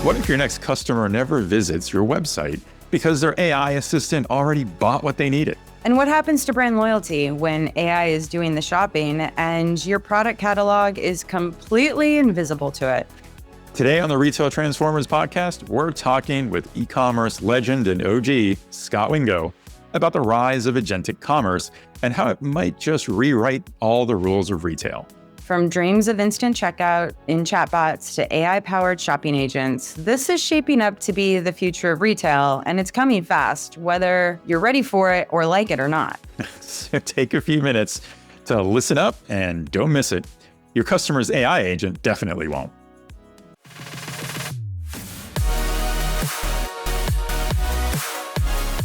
What if your next customer never visits your website because their AI assistant already bought what they needed? And what happens to brand loyalty when AI is doing the shopping and your product catalog is completely invisible to it? Today on the Retail Transformers podcast, we're talking with e-commerce legend and OG, Scot Wingo, about the rise of agentic commerce and how it might just rewrite all the rules of retail. From dreams of instant checkout in chatbots to AI-powered shopping agents, this is shaping up to be the future of retail, and it's coming fast, whether you're ready for it or like it or not. So take a few minutes to listen up and don't miss it. Your customer's AI agent definitely won't.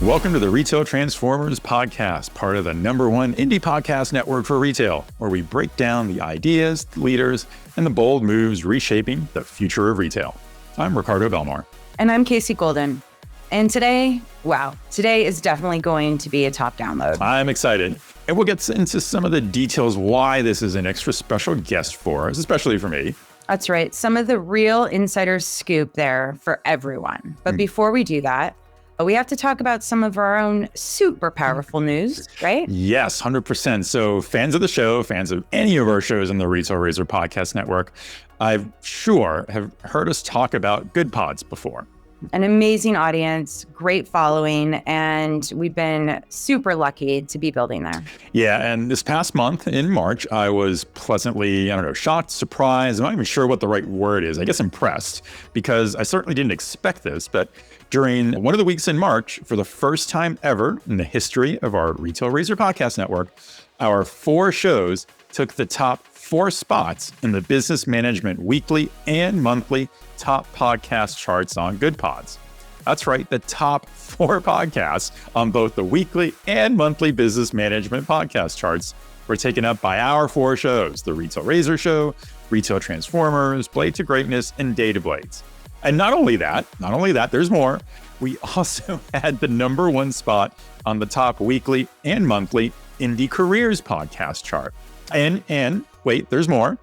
Welcome to the Retail Transformers podcast, part of the #1 indie podcast network for retail, where we break down the ideas, leaders, and the bold moves reshaping the future of retail. I'm Ricardo Belmar. And I'm Casey Golden. And today is definitely going to be a top download. I'm excited. And we'll get into some of the details why this is an extra special guest for us, especially for me. That's right. Some of the real insider scoop there for everyone. But before we do that, we have to talk about some of our own super powerful news, right? Yes, 100%. So fans of the show, fans of any of our shows in the Retail Razor podcast network, I'm sure have heard us talk about Goodpods before. An amazing audience, great following, and we've been super lucky to be building there. Yeah, and this past month in March, I was pleasantly, shocked, surprised. I'm not even sure what the right word is. I guess impressed, because I certainly didn't expect this. But during one of the weeks in March, for the first time ever in the history of our Retail Razor podcast network, our 4 shows took the top 4 spots in the business management weekly and monthly top podcast charts on Goodpods. That's right, the top 4 podcasts on both the weekly and monthly business management podcast charts were taken up by our 4 shows: the Retail Razor Show, Retail Transformers, Blade to Greatness, and Data Blades. And not only that, there's more. We also had the #1 spot on the top weekly and monthly Indie Careers podcast chart. And wait, there's more.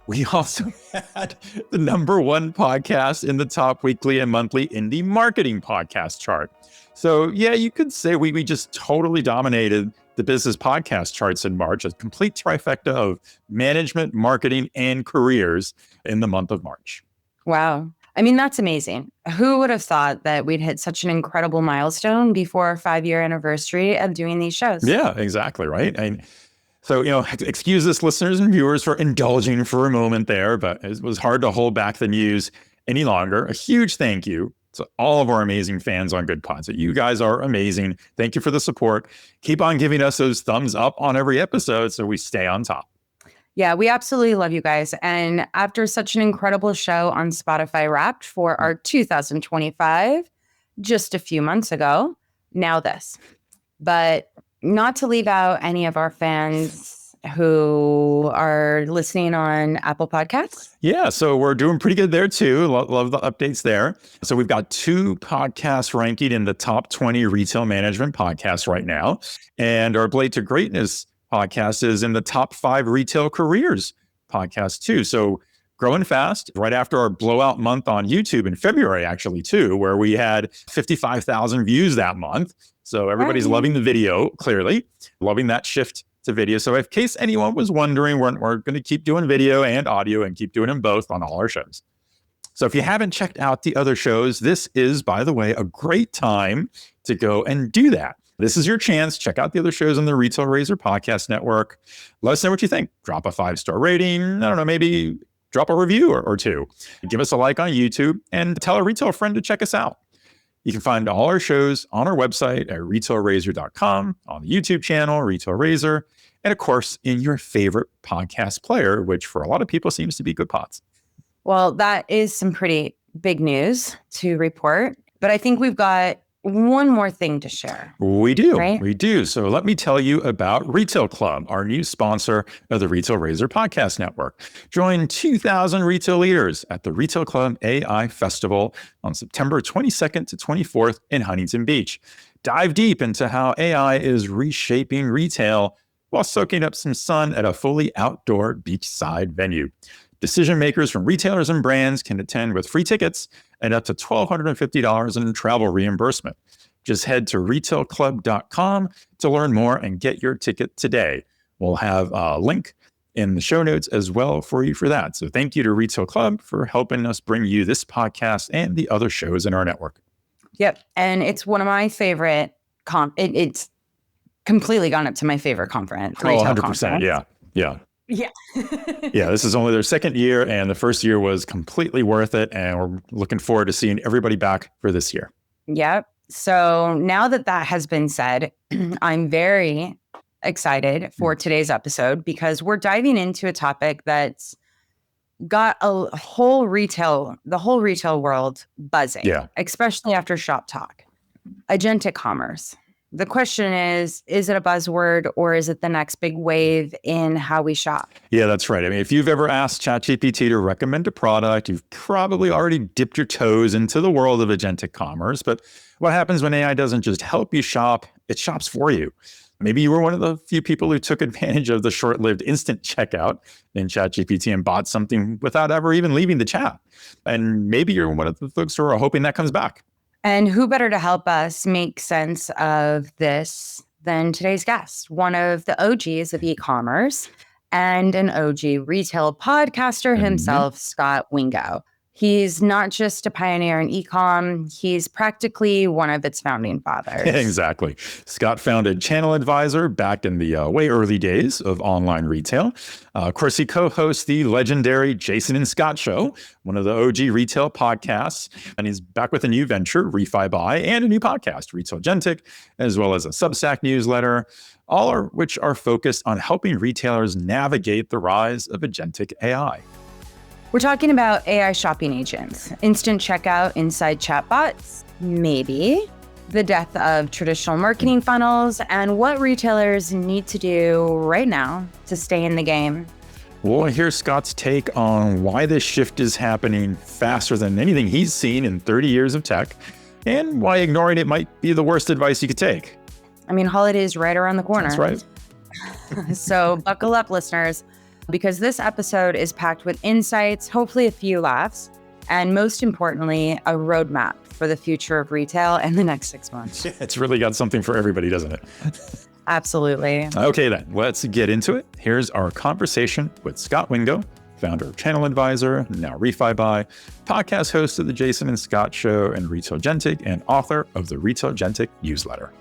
We also had the #1 podcast in the top weekly and monthly Indie Marketing podcast chart. So yeah, you could say we just totally dominated the business podcast charts in March, a complete trifecta of management, marketing, and careers in the month of March. Wow. I mean, that's amazing. Who would have thought that we'd hit such an incredible milestone before our 5-year anniversary of doing these shows? Yeah, exactly, right? So, excuse us, listeners and viewers, for indulging for a moment there, but it was hard to hold back the news any longer. A huge thank you to all of our amazing fans on Goodpods. You guys are amazing. Thank you for the support. Keep on giving us those thumbs up on every episode so we stay on top. Yeah, we absolutely love you guys. And after such an incredible show on Spotify Wrapped for our 2025, just a few months ago, now this. But not to leave out any of our fans who are listening on Apple Podcasts. Yeah, so we're doing pretty good there too. Love the updates there. So we've got 2 podcasts ranking in the top 20 retail management podcasts right now. And our Blade to Greatness podcast is in the top 5 retail careers podcast too. So growing fast, right after our blowout month on YouTube in February, actually too, where we had 55,000 views that month. So everybody's loving the video, clearly, loving that shift to video. So in case anyone was wondering, we're going to keep doing video and audio and keep doing them both on all our shows. So if you haven't checked out the other shows, this is, by the way, a great time to go and do that. This is your chance. Check out the other shows on the Retail Razor podcast network. Let us know what you think. Drop a 5-star rating. Maybe drop a review or 2. Give us a like on YouTube and tell a retail friend to check us out. You can find all our shows on our website at retailrazor.com, on the YouTube channel, Retail Razor, and of course, in your favorite podcast player, which for a lot of people seems to be Goodpods. Well, that is some pretty big news to report, but I think we've got one more thing to share. We do. Right? We do. So let me tell you about Retail Club, our new sponsor of the Retail Razor Podcast Network. Join 2,000 retail leaders at the Retail Club AI Festival on September 22nd to 24th in Huntington Beach. Dive deep into how AI is reshaping retail while soaking up some sun at a fully outdoor beachside venue. Decision makers from retailers and brands can attend with free tickets and up to $1,250 in travel reimbursement. Just head to retailclub.com to learn more and get your ticket today. We'll have a link in the show notes as well for you for that. So thank you to Retail Club for helping us bring you this podcast and the other shows in our network. Yep. And it's one of my favorite it's completely gone up to my favorite conference. 100%. Conference. Yeah. Yeah. Yeah, this is only their second year, and the first year was completely worth it. And we're looking forward to seeing everybody back for this year. Yep. So now that has been said, I'm very excited for today's episode because we're diving into a topic that's got the whole retail world buzzing, especially after Shop Talk. Agentic commerce. The question is it a buzzword or is it the next big wave in how we shop? Yeah, that's right. I mean, if you've ever asked ChatGPT to recommend a product, you've probably already dipped your toes into the world of agentic commerce. But what happens when AI doesn't just help you shop, it shops for you? Maybe you were one of the few people who took advantage of the short-lived instant checkout in ChatGPT and bought something without ever even leaving the chat. And maybe you're one of the folks who are hoping that comes back. And who better to help us make sense of this than today's guest, one of the OGs of e-commerce and an OG retail podcaster himself, Scot Wingo. He's not just a pioneer in e-com, he's practically one of its founding fathers. Exactly. Scot founded ChannelAdvisor back in the way early days of online retail. Of course, he co-hosts the legendary Jason and Scot Show, one of the OG retail podcasts. And he's back with a new venture, ReFiBuy, and a new podcast, Retailgentic, as well as a Substack newsletter, all of which are focused on helping retailers navigate the rise of agentic AI. We're talking about AI shopping agents, instant checkout inside chatbots, maybe, the death of traditional marketing funnels, and what retailers need to do right now to stay in the game. We'll hear Scot's take on why this shift is happening faster than anything he's seen in 30 years of tech, and why ignoring it might be the worst advice you could take. I mean, holiday's right around the corner. That's right. So buckle up, listeners, because this episode is packed with insights, hopefully a few laughs, and most importantly, a roadmap for the future of retail in the next 6 months. It's really got something for everybody, doesn't it? Absolutely. Okay, then, let's get into it. Here's our conversation with Scot Wingo, founder of ChannelAdvisor, now ReFiBuy, podcast host of the Jason and Scot Show and Retailgentic, and author of the Retailgentic newsletter.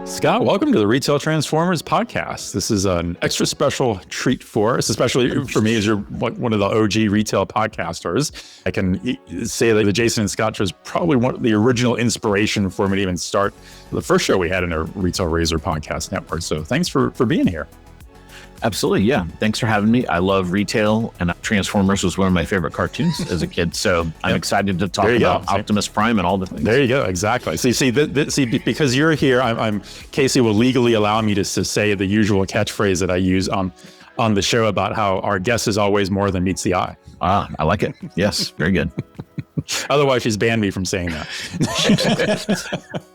Scot, welcome to the Retail Transformers podcast. This is an extra special treat for us, especially for me as you're one of the OG retail podcasters. I can say that the Jason and Scot Show is probably one of the original inspiration for me to even start the first show we had in our Retail Razor podcast network. So thanks for being here. Absolutely. Yeah. Thanks for having me. I love retail, and Transformers was one of my favorite cartoons as a kid. So I'm excited to talk about Optimus Prime and all the things. There you go. Exactly. So you see, because you're here, I'm Casey will legally allow me to say the usual catchphrase that I use on the show about how our guest is always more than meets the eye. Ah, I like it. Yes. Very good. Otherwise, she's banned me from saying that.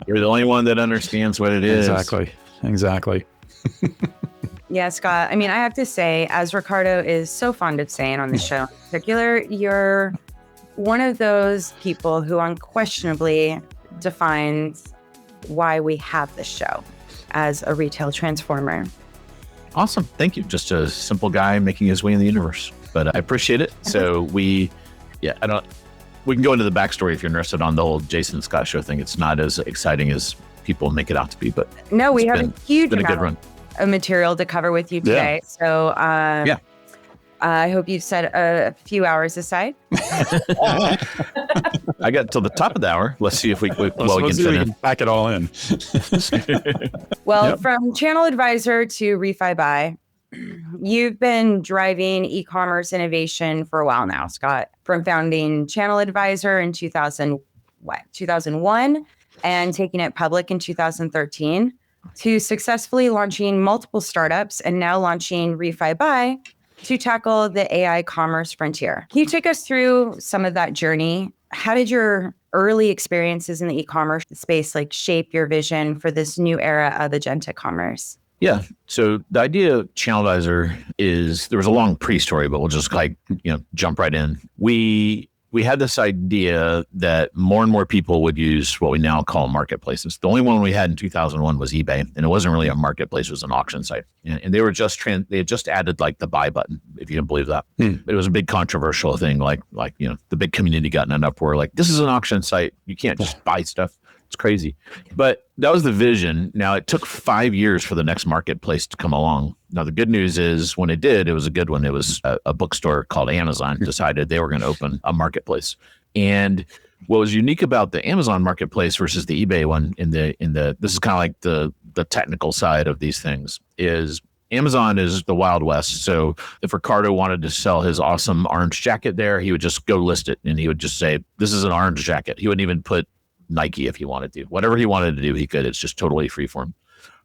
You're the only one that understands what it is. Exactly. Yeah, Scot. I mean, I have to say, as Ricardo is so fond of saying on the show in particular, you're one of those people who unquestionably defines why we have this show as a retail transformer. Awesome. Thank you. Just a simple guy making his way in the universe, but I appreciate it. So we can go into the backstory if you're interested on the whole Jason and Scot Show thing. It's not as exciting as people make it out to be, but no, we have a huge amount. Been a good run. Of material to cover with you today. So I hope you've set a few hours aside. I got till the top of the hour. Let's see if we can fit in. Pack it all in. Well, from ChannelAdvisor to ReFiBuy, you've been driving e-commerce innovation for a while now, Scot, from founding ChannelAdvisor in 2001 and taking it public in 2013. To successfully launching multiple startups and now launching ReFiBuy to tackle the AI commerce frontier. Can you take us through some of that journey? How did your early experiences in the e-commerce space shape your vision for this new era of agentic commerce? Yeah. So the idea of ChannelAdvisor is, there was a long pre-story, but we'll just jump right in. We had this idea that more and more people would use what we now call marketplaces. The only one we had in 2001 was eBay, and it wasn't really a marketplace; it was an auction site. And they were they had just added like the buy button, if you can believe that. But it was a big controversial thing. Like the big community got in an uproar. Like, this is an auction site; you can't just buy stuff. It's crazy. But that was the vision. Now, it took 5 years for the next marketplace to come along. Now, the good news is when it did, it was a good one. It was a bookstore called Amazon decided they were going to open a marketplace. And what was unique about the Amazon marketplace versus the eBay one this is kind of like the technical side of these things, is Amazon is the Wild West. So if Ricardo wanted to sell his awesome orange jacket there, he would just go list it and he would just say, this is an orange jacket. He wouldn't even put Nike if he wanted to. Whatever he wanted to do, he could. It's just totally free for him.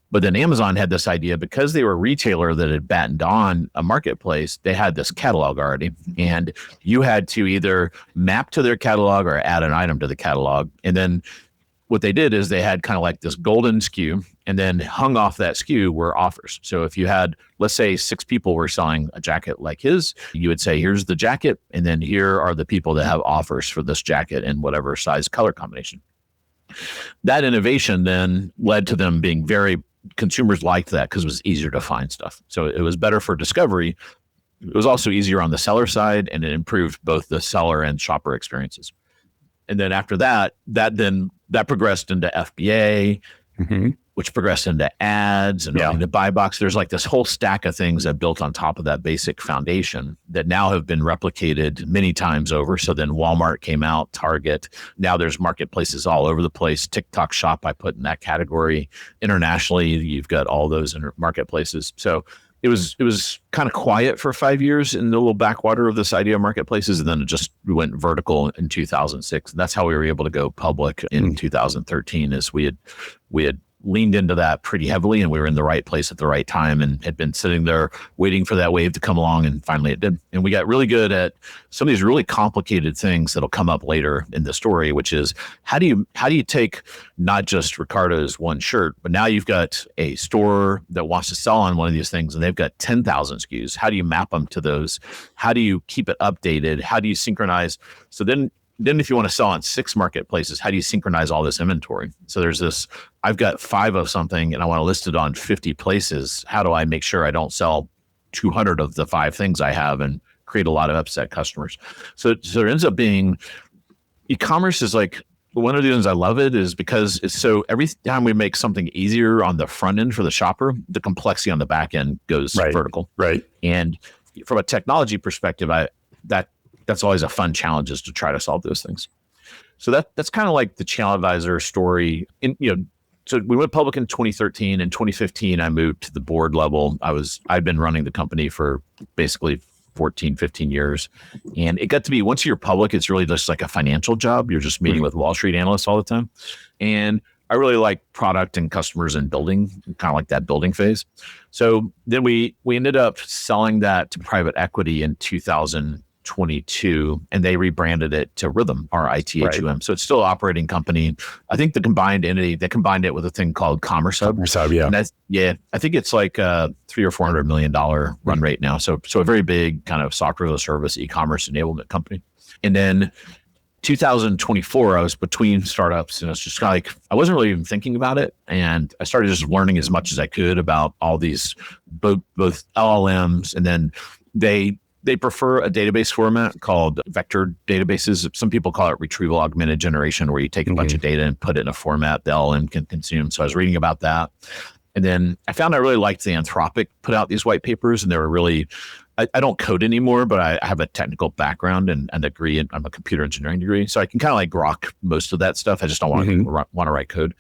But then Amazon had this idea, because they were a retailer that had battened on a marketplace, they had this catalog already. And you had to either map to their catalog or add an item to the catalog. And then what they did is they had kind of like this golden SKU, and then hung off that SKU were offers. So if you had, let's say 6 people were selling a jacket like his, you would say, here's the jacket. And then here are the people that have offers for this jacket in whatever size color combination. That innovation then led to them being consumers liked that because it was easier to find stuff. So it was better for discovery. It was also easier on the seller side, and it improved both the seller and shopper experiences. And then after that progressed into FBA, which progressed into ads and into buy box. There's like this whole stack of things that built on top of that basic foundation that now have been replicated many times over. So then Walmart came out, Target. Now there's marketplaces all over the place. TikTok Shop, I put in that category. Internationally, you've got all those marketplaces. So it was kind of quiet for 5 years in the little backwater of this idea of marketplaces. And then it just went vertical in 2006. And that's how we were able to go public in 2013, as we had leaned into that pretty heavily, and we were in the right place at the right time and had been sitting there waiting for that wave to come along, and finally it did. And we got really good at some of these really complicated things that'll come up later in the story, which is how do you take not just Ricardo's one shirt, but now you've got a store that wants to sell on one of these things and they've got 10,000 SKUs. How do you map them to those? How do you keep it updated? How do you synchronize? So then if you want to sell on 6 marketplaces, how do you synchronize all this inventory? So there's this, I've got 5 of something and I want to list it on 50 places. How do I make sure I don't sell 200 of the 5 things I have and create a lot of upset customers? So there ends up being, e-commerce is like, one of the reasons I love it is because it's so, every time we make something easier on the front end for the shopper, the complexity on the back end goes vertical. Right. And from a technology perspective, that's always a fun challenge, is to try to solve those things. So that's kind of like the ChannelAdvisor story. So we went public in 2013. In 2015, I moved to the board level. I'd been running the company for basically 14, 15 years. And it got to be, once you're public, it's really just like a financial job. You're just meeting with Wall Street analysts all the time. And I really like product and customers and building, kind of like that building phase. So then we ended up selling that to private equity in 2022, and they rebranded it to Rhythm, RITHUM. Right. So it's still an operating company. I think the combined entity, they combined it with a thing called Commerce Hub. Commerce Hub, yeah. And I think it's like a $300 or $400 million run rate now. So a very big kind of software as a service, e-commerce enablement company. And then 2024, I was between startups, and it's just kind of like, I wasn't really even thinking about it. And I started just learning as much as I could about all these, both LLMs, and then they prefer a database format called vector databases. Some people call it retrieval augmented generation, where you take a bunch of data and put it in a format the LLM can consume. So I was reading about that. And then I found I really liked the Anthropic put out these white papers, and they were really, I don't code anymore, but I have a technical background and a degree, and I'm a computer engineering degree. So I can kind of like grok most of that stuff. I just don't want to write code.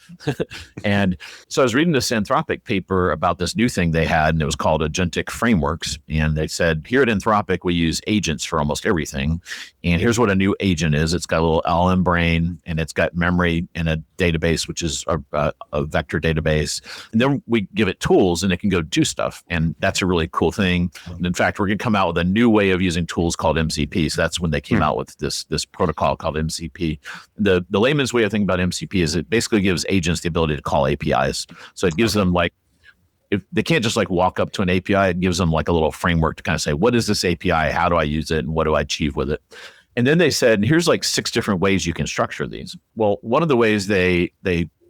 And so I was reading this Anthropic paper about this new thing they had, and it was called Agentic frameworks. And they said, here at Anthropic, we use agents for almost everything. And here's what a new agent is. It's got a little LLM brain, and it's got memory and a database, which is a vector database. And then we give it tools, and it can go do stuff. And that's a really cool thing. And in fact, we're going to come out with a new way of using tools called MCP. So that's when they came out with this protocol called MCP. The layman's way of thinking about MCP is it basically gives agents the ability to call APIs. So it gives them, like, if they can't just like walk up to an API, it gives them like a little framework to kind of say, what is this API? How do I use it? And what do I achieve with it? And then they said, here's like 6 different ways you can structure these. Well, one of the ways they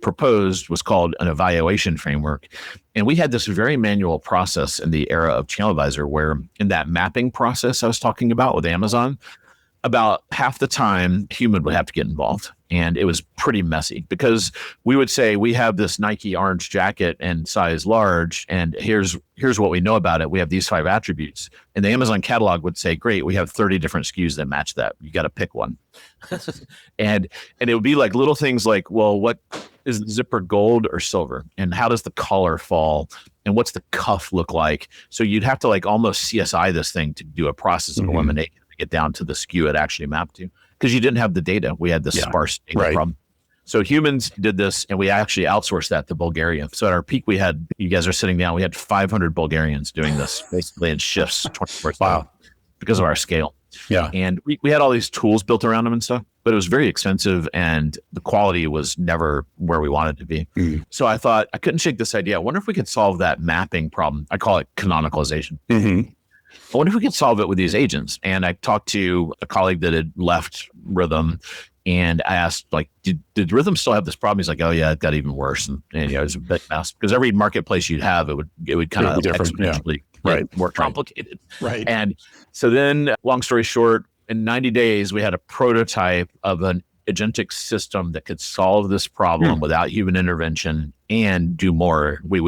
proposed was called an evaluation framework. And we had this very manual process in the era of ChannelAdvisor, where in that mapping process I was talking about with Amazon, about half the time human would have to get involved. And it was pretty messy because we would say, we have this Nike orange jacket and size large, and here's what we know about it. We have these 5 attributes. And the Amazon catalog would say, great, we have 30 different SKUs that match that. You got to pick one. and it would be like little things like, well, what is the zipper, gold or silver? And how does the collar fall? And what's the cuff look like? So you'd have to like almost CSI this thing to do a process of elimination to get down to the SKU it actually mapped to, because you didn't have the data. We had this sparse data problem. So humans did this, and we actually outsourced that to Bulgaria. So at our peak, we had, you guys are sitting down, we had 500 Bulgarians doing this basically in shifts 24/7 because of our scale. Yeah. And we had all these tools built around them and stuff, but it was very expensive and the quality was never where we wanted to be. So I thought, I couldn't shake this idea. I wonder if we could solve that mapping problem. I call it canonicalization. I wonder if we could solve it with these agents. And I talked to a colleague that had left Rhythm, and I asked, like, did Rhythm still have this problem? He's like, oh yeah, it got even worse. And it was a big mess, because every marketplace you'd have, it would kind of exponentially more complicated. Right. And so then, long story short, in 90 days, we had a prototype of an agentic system that could solve this problem without human intervention and do more. We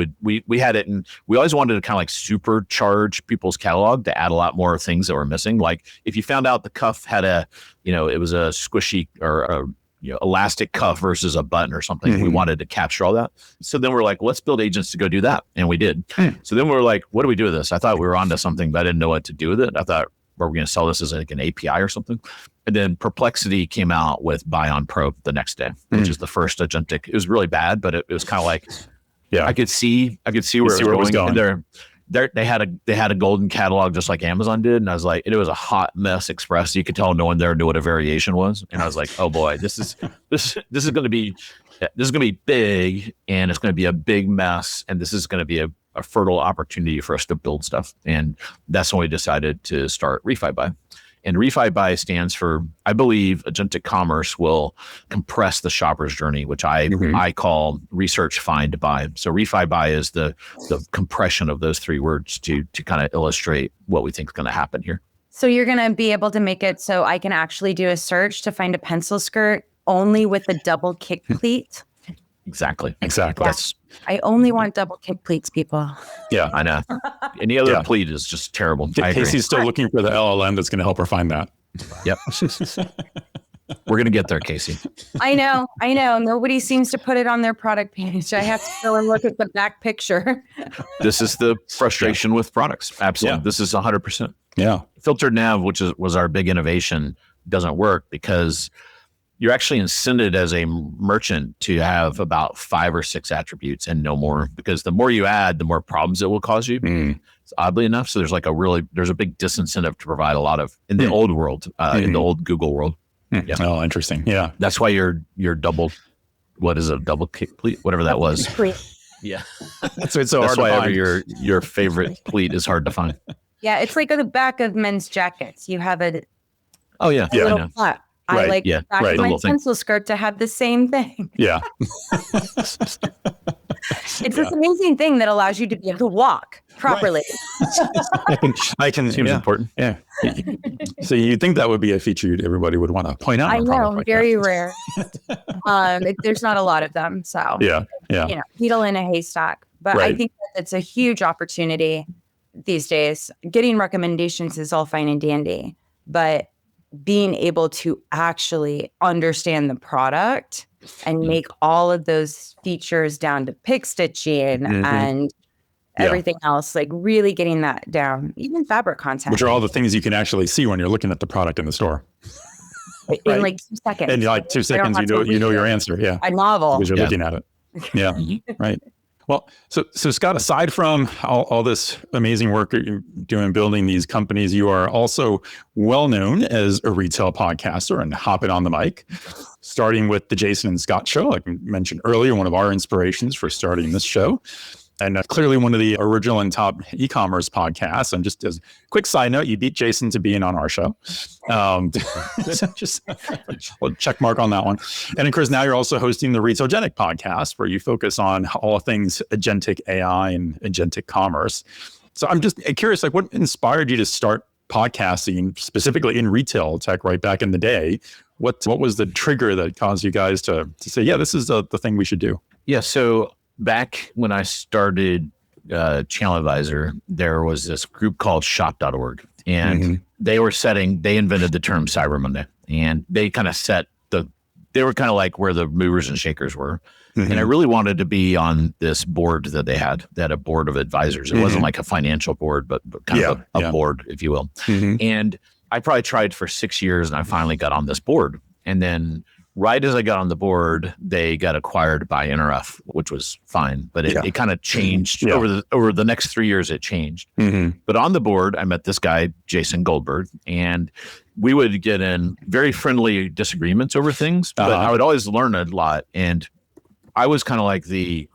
had it, and we always wanted to kind of like supercharge people's catalog to add a lot more things that were missing. Like if you found out the cuff had it was a squishy or a elastic cuff versus a button or something, we wanted to capture all that. So then we're like, let's build agents to go do that. And we did. So then we're like, what do we do with this? I thought we were onto something, but I didn't know what to do with it. I thought, were we going to sell this as like an API or something? And then Perplexity came out with Buy on Pro the next day, which is the first agentic. It was really bad, but it was kind of like, I could see where it was going. And they had a golden catalog just like Amazon did, and I was like, it was a hot mess express. You could tell no one there knew what a variation was, and I was like, oh boy, this is going to be big, and it's going to be a big mess, and this is going to be a fertile opportunity for us to build stuff. And that's when we decided to start ReFiBuy. And ReFiBuy stands for, I believe, agentic commerce will compress the shopper's journey, which I call research, find, buy. So ReFiBuy is the compression of those 3 words to kind of illustrate what we think is going to happen here. So you're going to be able to make it so I can actually do a search to find a pencil skirt only with the double kick pleat? Exactly. Yeah. I only want double kick pleats, people. Yeah, I know. Any other pleat is just terrible. Casey's still looking for the LLM that's going to help her find that. Yep. We're going to get there, Casey. I know. Nobody seems to put it on their product page. I have to go and look at the back picture. This is the frustration with products. Absolutely. Yeah. This is 100%. Yeah. Filtered nav, which was our big innovation, doesn't work because you're actually incented as a merchant to have about 5 or 6 attributes and no more, because the more you add, the more problems it will cause you. Oddly enough. So there's a big disincentive to provide a lot of, in the old world, in the old Google world. Yeah. Oh, interesting. Yeah. That's why your double, what is it? Double kick pleat, whatever that was. Yeah. So it's so hard to find. Your favorite pleat is hard to find. Yeah. It's like on the back of men's jackets. You have a little flap. I my pencil skirt to have the same thing. Yeah. It's this amazing thing that allows you to be able to walk properly. I can seems important. Yeah. So you think that would be a feature everybody would want to point out? I know, very rare. There's not a lot of them. So yeah. Needle in a haystack. But I think that it's a huge opportunity these days. Getting recommendations is all fine and dandy, but being able to actually understand the product and make all of those features down to pick stitching and everything else, like really getting that down, even fabric content. Which are all the things you can actually see when you're looking at the product in the store. In like 2 seconds. In like 2 seconds, you know your answer. Yeah. A novel. Because you're looking at it. Yeah. Right. Well, so Scot, aside from all this amazing work that you're doing building these companies, you are also well known as a retail podcaster and hopping on the mic, starting with the Jason and Scot Show, like I mentioned earlier, one of our inspirations for starting this show. And clearly one of the original and top e-commerce podcasts. And just as a quick side note, you beat Jason to being on our show. Just a check mark on that one. And of course, now you're also hosting the Retailgentic podcast, where you focus on all things agentic AI and agentic commerce. So I'm just curious, like, what inspired you to start podcasting specifically in retail tech right back in the day? What was the trigger that caused you guys to say, yeah, this is the thing we should do? Yeah. So back when I started ChannelAdvisor, there was this group called shop.org, and they invented the term Cyber Monday, and they kind of they were kind of like where the movers and shakers were. And I really wanted to be on this board that they had. They had a board of advisors. It wasn't like a financial board, but kind of a board, if you will. And I probably tried for 6 years, and I finally got on this board. And then right as I got on the board, they got acquired by NRF, which was fine, but it kind of changed over the next 3 years. It changed. But on the board, I met this guy, Jason Goldberg, and we would get in very friendly disagreements over things, but I would always learn a lot. And I was kind of like the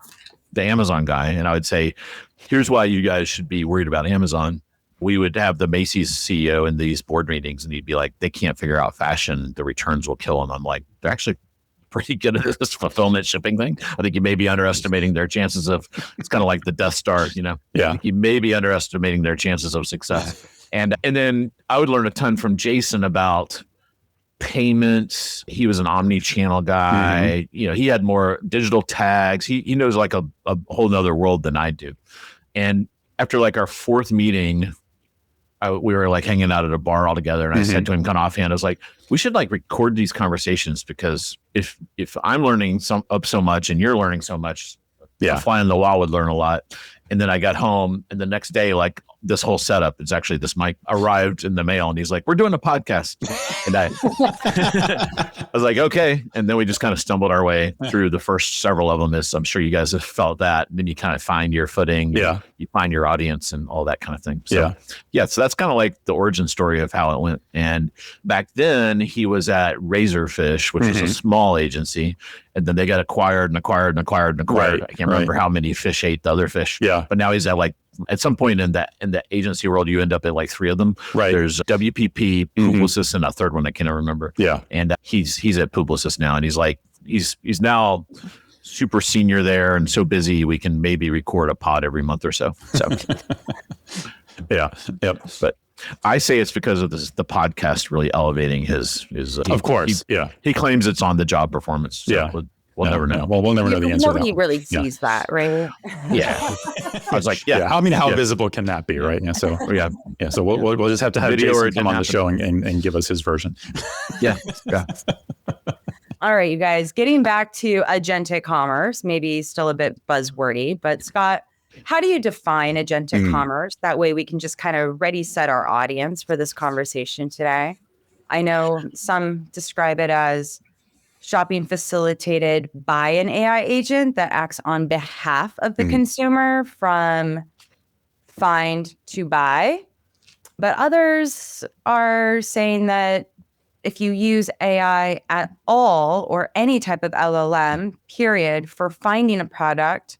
Amazon guy, and I would say, here's why you guys should be worried about Amazon. We would have the Macy's CEO in these board meetings, and he'd be like, they can't figure out fashion. The returns will kill them. I'm like, they're actually pretty good at this fulfillment shipping thing. I think you may be underestimating their chances of, it's kind of like the Death Star, you know? Yeah. You may be underestimating their chances of success. And then I would learn a ton from Jason about payments. He was an omni-channel guy. You know, he had more digital tags. He knows like a whole nother world than I do. And after like our fourth meeting, we were like hanging out at a bar all together, and I said to him kind of offhand, I was like, we should like record these conversations, because if I'm learning so much and you're learning so much, a fly on the wall would learn a lot. And then I got home, and the next day, like this whole setup, it's actually this mic arrived in the mail, and he's like, we're doing a podcast. And I was like, okay. And then we just kind of stumbled our way through the first several of them, as I'm sure you guys have felt that. And then you kind of find your footing, you find your audience and all that kind of thing. So so that's kind of like the origin story of how it went. And back then he was at Razorfish, which was a small agency. And then they got acquired. Right, I can't remember how many fish ate the other fish. Yeah. But now he's at like, at some point in the agency world, you end up at like three of them. Right. There's WPP, Publicis, and a third one I can't remember. Yeah. And he's at Publicis now, and he's like, he's now super senior there, and so busy we can maybe record a pod every month or so. So But I say it's because of the podcast really elevating his of course. He claims it's on the job performance. So we'll never know. Well, we'll never know the answer. Nobody really sees that, right? I was like, how visible can that be, right? Yeah. So So we'll just have to have Video Jason come on the show and give us his version. Yeah. All right, you guys, getting back to agentic commerce, maybe still a bit buzzwordy, but Scott, how do you define agentic commerce? That way we can just kind of ready set our audience for this conversation today. I know some describe it as shopping facilitated by an AI agent that acts on behalf of the consumer from find to buy. But others are saying that if you use AI at all, or any type of LLM, period, for finding a product,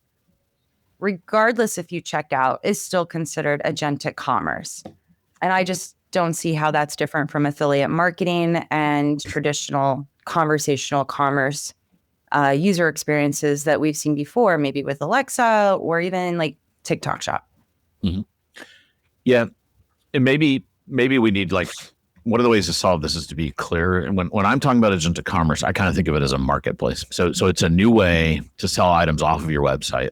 regardless if you check out, is still considered agentic commerce. And I just don't see how that's different from affiliate marketing and traditional conversational commerce user experiences that we've seen before, maybe with Alexa or even like TikTok Shop. Yeah. And maybe we need, like, one of the ways to solve this is to be clear. And when I'm talking about agentic commerce, I kind of think of it as a marketplace. So it's a new way to sell items off of your website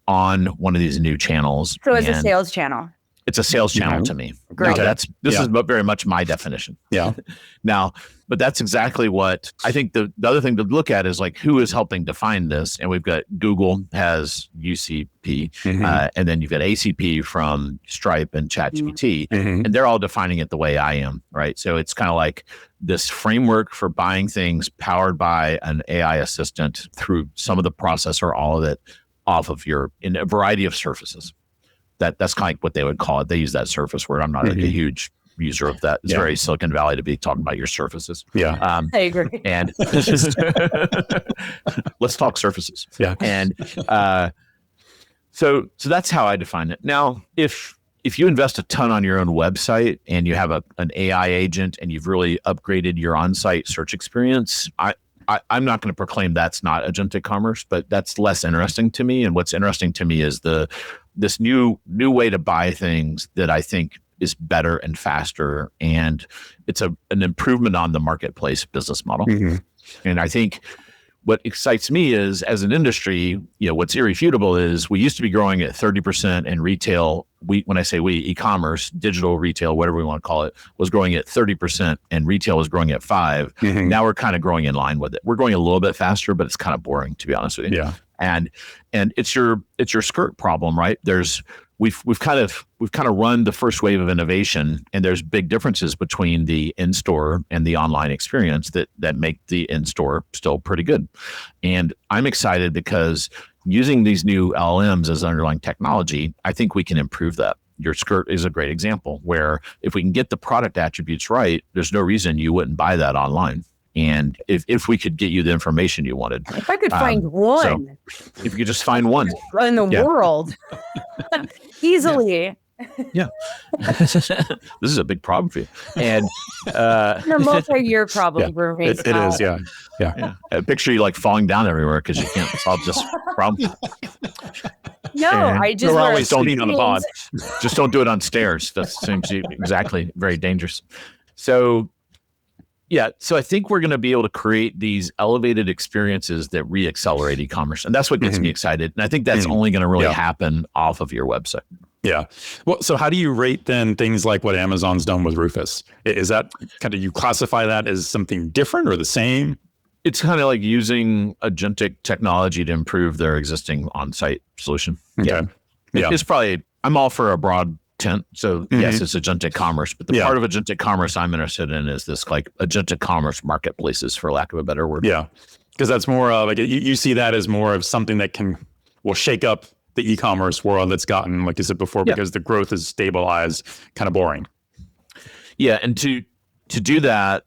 on one of these new channels. So it's a sales channel. It's a sales channel to me. Great. Now, this is very much my definition. Yeah. Now, but that's exactly what I think the other thing to look at is like, who is helping define this? And we've got Google has UCP, and then you've got ACP from Stripe and ChatGPT, and they're all defining it the way I am, right? So it's kind of like this framework for buying things powered by an AI assistant through some of the process or all of it off of in a variety of surfaces. That's kind of like what they would call it. They use that surface word. I'm not like a huge user of that. It's very Silicon Valley to be talking about your surfaces. I agree. And let's talk surfaces. Yeah. And So that's how I define it. Now, if you invest a ton on your own website and you have an AI agent and you've really upgraded your on-site search experience, I'm not going to proclaim that's not agentic commerce, but that's less interesting to me. And what's interesting to me is this new way to buy things that I think is better and faster, and it's an improvement on the marketplace business model. Mm-hmm. And I think what excites me is, as an industry, what's irrefutable is we used to be growing at 30% in retail. When I say we, e-commerce, digital retail, whatever we want to call it, was growing at 30%, and retail was growing at 5%. Mm-hmm. Now we're kind of growing in line with it. We're going a little bit faster, but it's kind of boring, to be honest with you. Yeah. And it's your skirt problem, right? We've kind of run the first wave of innovation, and there's big differences between the in-store and the online experience that make the in-store still pretty good. And I'm excited because using these new LLMs as underlying technology, I think we can improve that. Your skirt is a great example where if we can get the product attributes right, there's no reason you wouldn't buy that online. And if we could get you the information you wanted. If I could find one. So if you could just find one. In the world. Easily. Yeah. This is a big problem for you. And a multi-year problem for me. It is, yeah. Picture you like falling down everywhere because you can't solve this problem. No, I just always don't eat on the pod. Just don't do it on stairs. That seems exactly very dangerous. So I think we're going to be able to create these elevated experiences that re-accelerate e-commerce. And that's what gets me excited. And I think that's only going to really happen off of your website. Yeah. Well, so how do you rate then things like what Amazon's done with Rufus? Is that kind of, you classify that as something different or the same? It's kind of like using agentic technology to improve their existing on-site solution. Okay. Yeah. It's probably, I'm all for a broad tent. So yes, it's agentic commerce, but the part of agentic commerce I'm interested in is this like agentic commerce marketplaces, for lack of a better word. Yeah. Because that's more of like, you see that as more of something that will shake up the e-commerce world that's gotten, like you said before, because the growth is stabilized, kind of boring. Yeah. And to do that,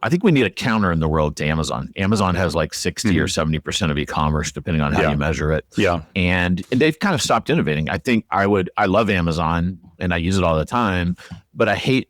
I think we need a counter in the world to Amazon. Amazon has like 60 or 70% of e-commerce, depending on how you measure it. Yeah. And they've kind of stopped innovating. I love Amazon and I use it all the time, but I think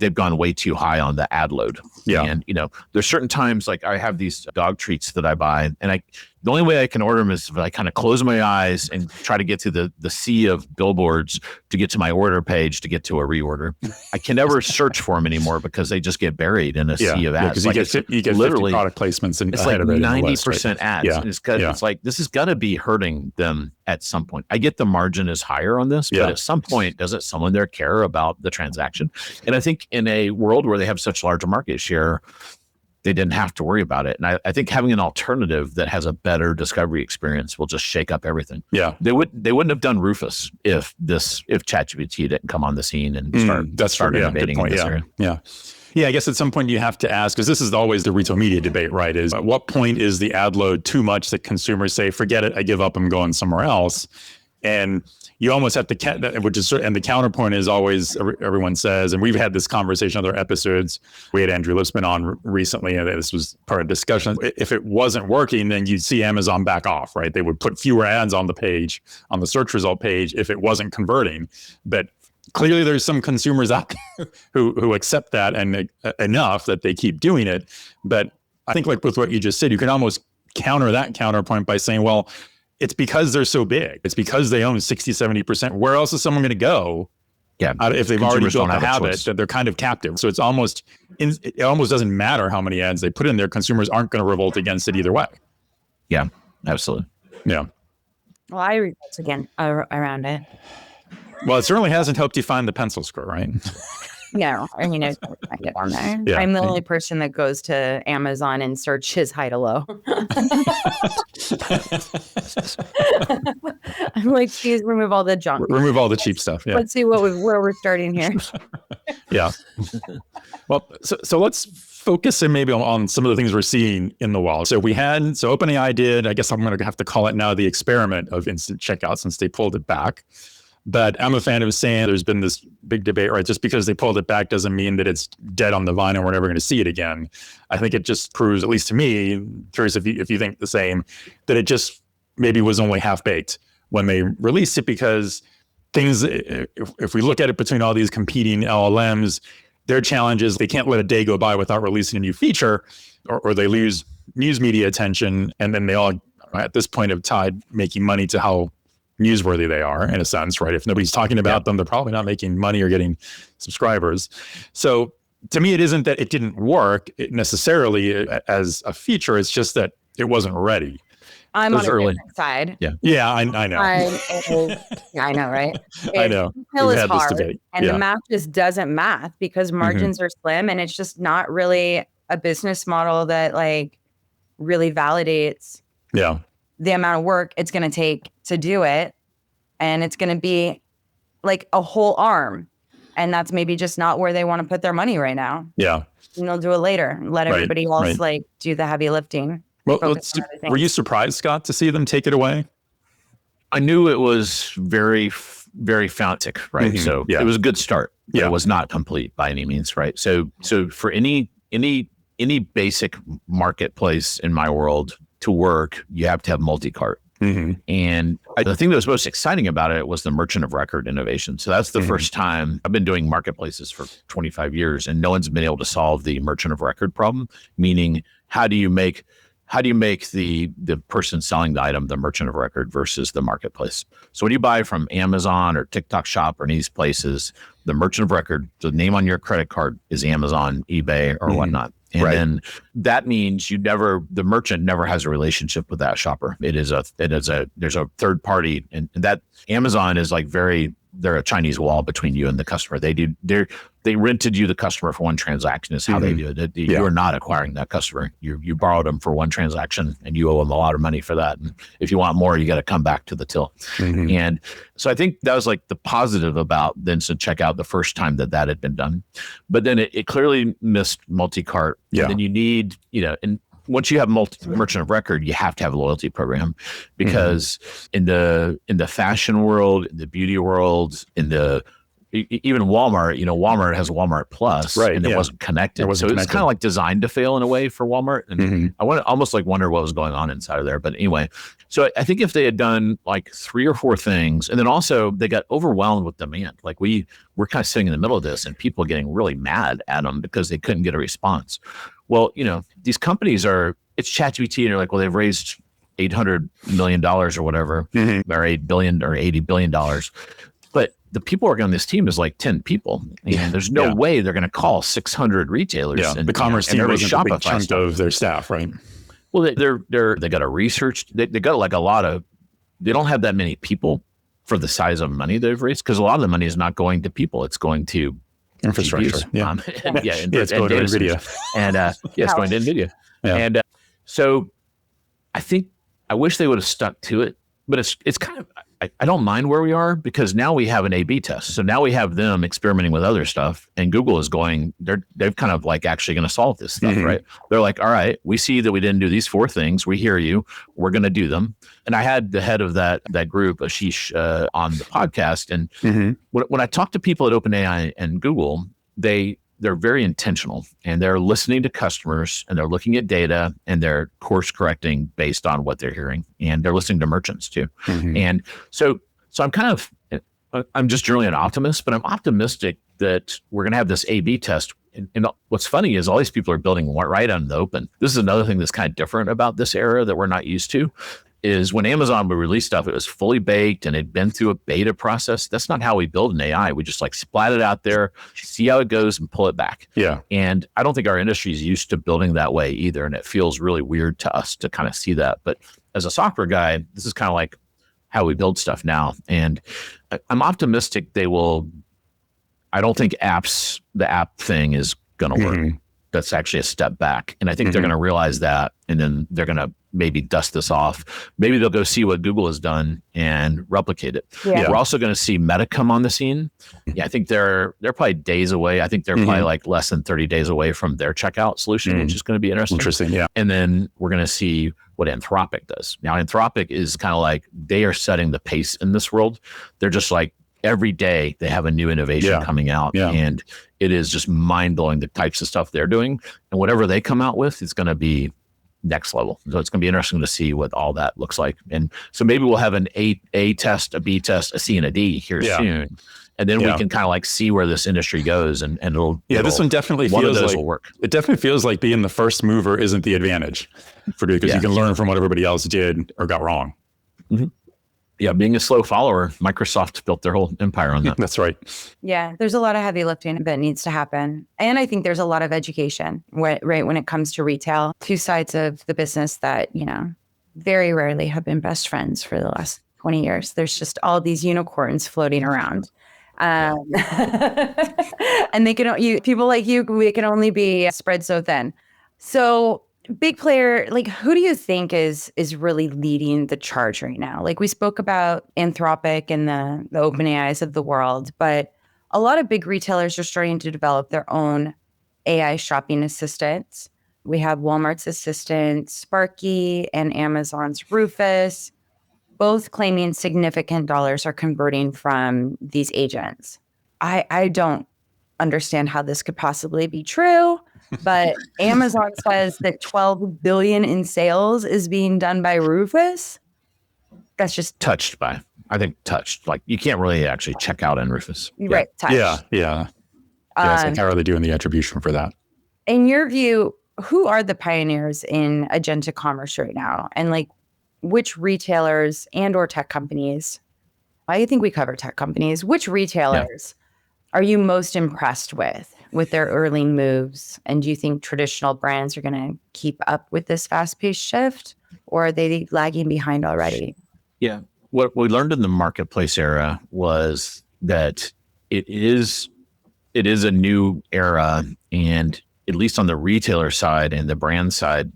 they've gone way too high on the ad load. Yeah. And, there's certain times, like I have these dog treats that I buy, and the only way I can order them is if I kind of close my eyes and try to get to the sea of billboards to get to my order page to get to a reorder. I can never search for them anymore because they just get buried in a sea of ads. Because you get literally 50 product placements and it's like 90% ads. Yeah. And it's like, this has got to be hurting them at some point. I get the margin is higher on this, but at some point, doesn't someone there care about the transaction? And I think in a world where they have such large market share, they didn't have to worry about it. And I think having an alternative that has a better discovery experience will just shake up everything. Yeah. They wouldn't have done Rufus if ChatGPT didn't come on the scene and start innovating in this area. Yeah. Yeah, I guess at some point you have to ask, because this is always the retail media debate, right? Is at what point is the ad load too much that consumers say, forget it, I give up, I'm going somewhere else? And you almost have to, and the counterpoint is always, everyone says, and we've had this conversation in other episodes. We had Andrew Lipsman on recently, and this was part of discussion. If it wasn't working, then you'd see Amazon back off, right? They would put fewer ads on the page, on the search result page, if it wasn't converting. But clearly there's some consumers out there who accept that and enough that they keep doing it. But I think like with what you just said, you can almost counter that counterpoint by saying, well, it's because they're so big. It's because they own 60, 70%. Where else is someone going to go? Yeah, if they've already built a habit that they're kind of captive. So it almost doesn't matter how many ads they put in there. Consumers aren't going to revolt against it either way. Yeah, absolutely. Yeah. Well, I revolt again around it. Well, it certainly hasn't helped you find the pencil skirt, right? No, I mean, I find it on there. Yeah. I'm the only person that goes to Amazon and searches high to low. I'm like, please remove all the junk. Remove all the cheap stuff. Yeah. Let's see where we're starting here. Yeah. Well, so let's focus in maybe on some of the things we're seeing in the wild. So OpenAI did, I guess I'm going to have to call it now, the experiment of instant checkout, since they pulled it back. But I'm a fan of saying there's been this big debate, right? Just because they pulled it back doesn't mean that it's dead on the vine and we're never going to see it again. I think it just proves, at least to me, curious if you think the same, that it just maybe was only half baked. when they released it, because things, if we look at it between all these competing LLMs, their challenge is they can't let a day go by without releasing a new feature, or they lose news media attention. And then they all, at this point, have tied making money to how newsworthy they are, in a sense, right? If nobody's talking about them, they're probably not making money or getting subscribers. So to me, it isn't that it didn't work necessarily as a feature. It's just that it wasn't ready. I'm on a different side. Yeah, I know. I know, right? I know. Hill is hard, debate. and the math just doesn't math because margins are slim, and it's just not really a business model that like really validates the amount of work it's going to take to do it, and it's going to be like a whole arm, and that's maybe just not where they want to put their money right now. Yeah, and they'll do it later. Let everybody else like do the heavy lifting. Well, were you surprised, Scott, to see them take it away? I knew it was very, very fountic, right? So it was a good start. But it was not complete by any means, right? So for any basic marketplace in my world to work, you have to have multi-cart. And the thing that was most exciting about it was the merchant of record innovation. So that's the first time. I've been doing marketplaces for 25 years, and no one's been able to solve the merchant of record problem, meaning how do you make the person selling the item the merchant of record versus the marketplace? So when you buy from Amazon or TikTok Shop or any of these places, the merchant of record, the name on your credit card is Amazon, eBay, or whatnot. And then that means the merchant never has a relationship with that shopper. There's a third party, and that Amazon is like they're a Chinese wall between you and the customer. They rented you, the customer, for one transaction is how they do it. You're not acquiring that customer. You borrowed them for one transaction, and you owe them a lot of money for that. And if you want more, you got to come back to the till. And so I think that was like the positive about the instant checkout the first time that had been done. But then it clearly missed multi-cart. And then you need, and once you have merchant of record, you have to have a loyalty program, because in the fashion world, in the beauty world, even Walmart, Walmart has Walmart Plus, and it wasn't connected. So it's kind of like designed to fail in a way for Walmart. And I almost wonder what was going on inside of there. But anyway, so I think if they had done like 3 or 4 things, and then also they got overwhelmed with demand. Like we're kind of sitting in the middle of this, and people getting really mad at them because they couldn't get a response. Well, these companies it's ChatGPT, and you're like, well, they've raised $800 million or whatever, or $8 billion or $80 billion. But the people working on this team is like 10 people. And there's no way they're going to call 600 retailers. Yeah, and the commerce team wasn't a big chunk of their staff, right? Well, they got a research. They got like they don't have that many people for the size of money they've raised, because a lot of the money is not going to people. It's going to infrastructure. It's going to NVIDIA. And it's going to NVIDIA. Yeah. And so I wish they would have stuck to it, but it's kind of, I don't mind where we are, because now we have an A/B test. So now we have them experimenting with other stuff, and Google is they've kind of like actually going to solve this stuff, right? They're like, all right, we see that we didn't do these 4 things. We hear you. We're going to do them. And I had the head of that group, Ashish, on the podcast. And when I talk to people at OpenAI and Google, they're very intentional, and they're listening to customers, and they're looking at data, and they're course correcting based on what they're hearing, and they're listening to merchants too. And so I'm just generally an optimist, but I'm optimistic that we're going to have this A/B test. And what's funny is all these people are building right on the open. This is another thing that's kind of different about this era that we're not used to. Is when Amazon would release stuff, it was fully baked and it'd been through a beta process. That's not how we build an AI. We just like splat it out there, see how it goes, and pull it back. Yeah. And I don't think our industry is used to building that way either. And it feels really weird to us to kind of see that. But as a software guy, this is kind of like how we build stuff now. And I'm optimistic they will. I don't think the app thing is going to work. That's actually a step back. And I think they're going to realize that. And then they're going to maybe dust this off. Maybe they'll go see what Google has done and replicate it. Yeah. We're also going to see Meta come on the scene. Yeah, I think they're probably days away. I think they're probably like less than 30 days away from their checkout solution, which is going to be interesting. Yeah. And then we're going to see what Anthropic does. Now, Anthropic is kind of like they are setting the pace in this world. They're just like every day they have a new innovation coming out. Yeah. And it is just mind blowing the types of stuff they're doing. And whatever they come out with is going to be next level. So it's going to be interesting to see what all that looks like. And so maybe we'll have an A test, a B test, a C, and a D here soon. And then we can kind of like see where this industry goes, and this one definitely feels like will work. It definitely feels like being the first mover isn't the advantage for because you can learn from what everybody else did or got wrong. Mm-hmm. Yeah, being a slow follower, Microsoft built their whole empire on that. That's right. Yeah, there's a lot of heavy lifting that needs to happen. And I think there's a lot of education, right, when it comes to retail. Two sides of the business that, very rarely have been best friends for the last 20 years. There's just all these unicorns floating around. And they can, people like you, we can only be spread so thin. So big player, like who do you think is really leading the charge right now? Like we spoke about Anthropic and the OpenAIs of the world, but a lot of big retailers are starting to develop their own AI shopping assistants. We have Walmart's assistant, Sparky, and Amazon's Rufus, both claiming significant dollars are converting from these agents. I don't understand how this could possibly be true, but Amazon says that $12 billion in sales is being done by Rufus. That's just touched. Like you can't really actually check out in Rufus. Right. Touched. Yeah. So how are they doing the attribution for that? In your view, who are the pioneers in agentic commerce right now? And like, which retailers and or tech companies, I think we cover tech companies, which retailers are you most impressed with their early moves? And do you think traditional brands are going to keep up with this fast-paced shift, or are they lagging behind already? Yeah. What we learned in the marketplace era was that it is a new era, and at least on the retailer side and the brand side,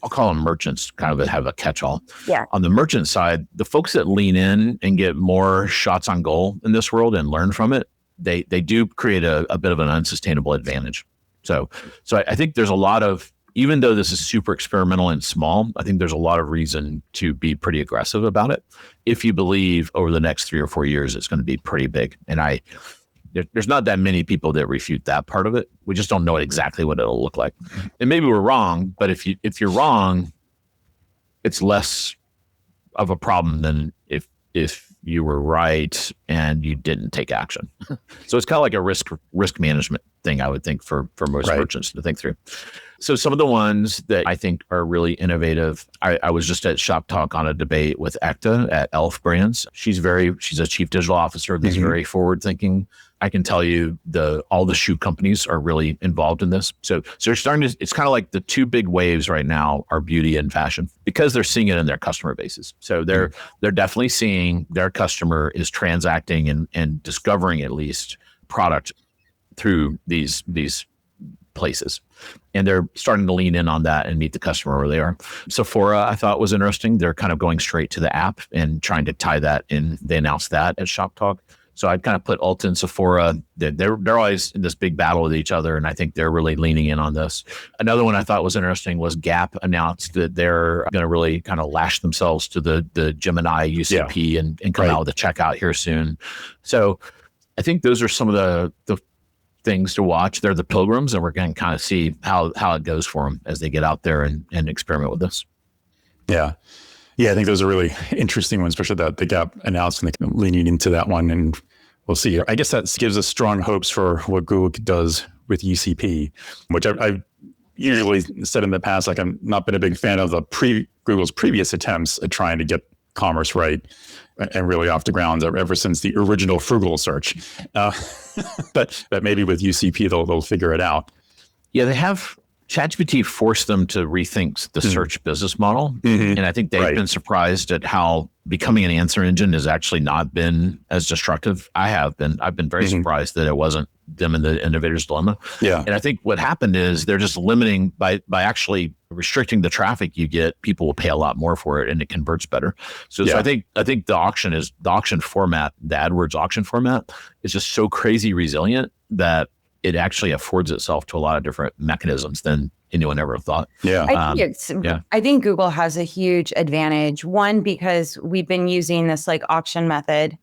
I'll call them merchants, kind of have a catch-all. Yeah. On the merchant side, the folks that lean in and get more shots on goal in this world and learn from it, they do create a bit of an unsustainable advantage. So I think there's a lot of, even though this is super experimental and small, I think there's a lot of reason to be pretty aggressive about it. If you believe over the next 3 or 4 years, it's going to be pretty big. And there's not that many people that refute that part of it. We just don't know exactly what it'll look like. And maybe we're wrong, but if you're wrong, it's less of a problem than if you were right and you didn't take action. So it's kind of like a risk management thing, I would think, for most merchants to think through. So some of the ones that I think are really innovative, I was just at Shop Talk on a debate with Ekta at Elf Brands. She's a chief digital officer that's very forward thinking. I can tell you all the shoe companies are really involved in this. So they're starting to, it's kind of like the two big waves right now are beauty and fashion, because they're seeing it in their customer bases. So they're definitely seeing their customer is transacting and discovering at least product through these places. And they're starting to lean in on that and meet the customer where they are. Sephora, I thought, was interesting. They're kind of going straight to the app and trying to tie that in. They announced that at Shop Talk. So I'd kind of put Ulta and Sephora, they're always in this big battle with each other, and I think they're really leaning in on this. Another one I thought was interesting was Gap announced that they're going to really kind of lash themselves to the Gemini UCP and come out with a checkout here soon. So I think those are some of the things to watch. They're the pilgrims, and we're going to kind of see how it goes for them as they get out there and experiment with this. Yeah. Yeah, I think those are really interesting ones, especially that the Gap announcement, leaning into that one, and we'll see. I guess that gives us strong hopes for what Google does with UCP, which I've usually said in the past, like I've not been a big fan of Google's previous attempts at trying to get commerce right and really off the ground ever since the original Frugal search. But maybe with UCP, they'll figure it out. Yeah, they have. ChatGPT forced them to rethink the search business model. And I think they've been surprised at how becoming an answer engine has actually not been as destructive. I've been very surprised that it wasn't them in the innovator's dilemma. Yeah. And I think what happened is they're just limiting by actually restricting the traffic you get, people will pay a lot more for it and it converts better. So I think the auction format, the AdWords auction format is just so crazy resilient that it actually affords itself to a lot of different mechanisms than anyone ever thought. Yeah. I think Google has a huge advantage. One, because we've been using this like auction method,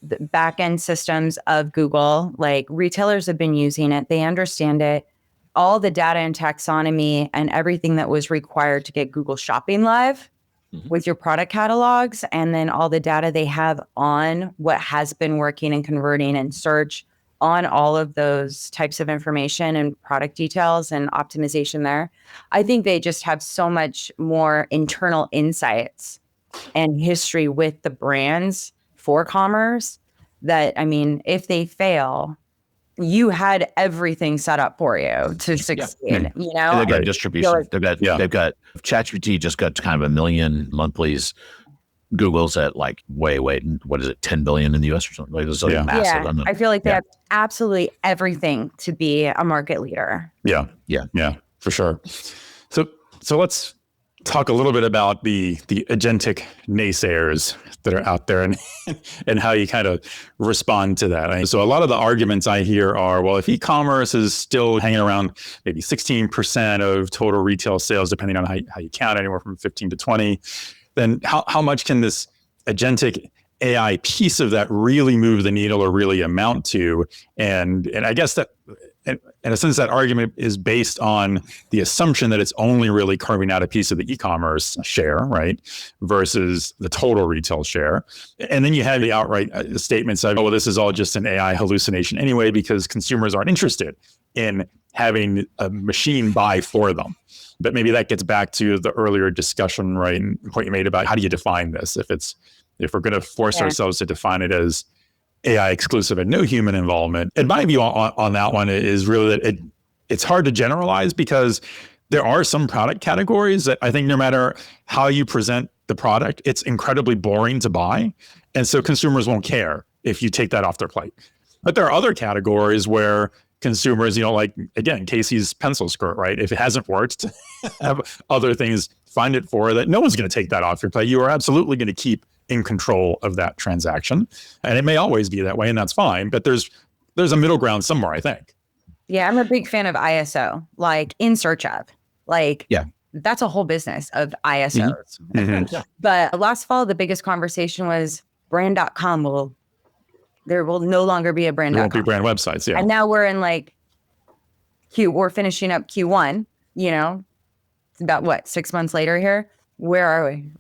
the back end systems of Google, like retailers have been using it. They understand it. all the data and taxonomy and everything that was required to get Google Shopping live with your product catalogs, and then all the data they have on what has been working and converting in search on all of those types of information and product details and optimization there. I think they just have so much more internal insights and history with the brands for commerce that, I mean, if they fail, you had everything set up for you to succeed, you know? And they've got distribution. They've got ChatGPT just got kind of 1 million monthlies. Google's at like way, what is it, 10 billion in the US or something? Like it's like massive. I feel like they have absolutely everything to be a market leader. Yeah, for sure. So let's talk a little bit about the agentic naysayers that are out there and how you kind of respond to that. So a lot of the arguments I hear are, well, if e-commerce is still hanging around maybe 16% of total retail sales, depending on how you count, anywhere from 15 to 20, then how much can this agentic AI piece of that really move the needle or really amount to? And I guess that, in a sense, that argument is based on the assumption that it's only really carving out a piece of the e-commerce share, right, versus the total retail share. And then you have the outright statements of, oh, well, this is all just an AI hallucination anyway, because consumers aren't interested in having a machine buy for them. But maybe that gets back to the earlier discussion, right, and point you made about how do you define this? If we're going to force ourselves to define it as AI exclusive and no human involvement. And my view on that one is really that it's hard to generalize, because there are some product categories that I think no matter how you present the product, it's incredibly boring to buy. And so consumers won't care if you take that off their plate. But there are other categories where consumers, like, again, Casey's pencil skirt, right? If it hasn't worked, have other things find it for that. No one's going to take that off your plate. You are absolutely going to keep in control of that transaction. And it may always be that way, and that's fine. But there's a middle ground somewhere, I think. Yeah, I'm a big fan of ISO, like in search of. That's a whole business of ISOs. Mm-hmm. But last fall, the biggest conversation was brand.com there will no longer be a brand.com. There won't be brand websites, And now we're in we're finishing up Q1, it's about 6 months later here. Where are we?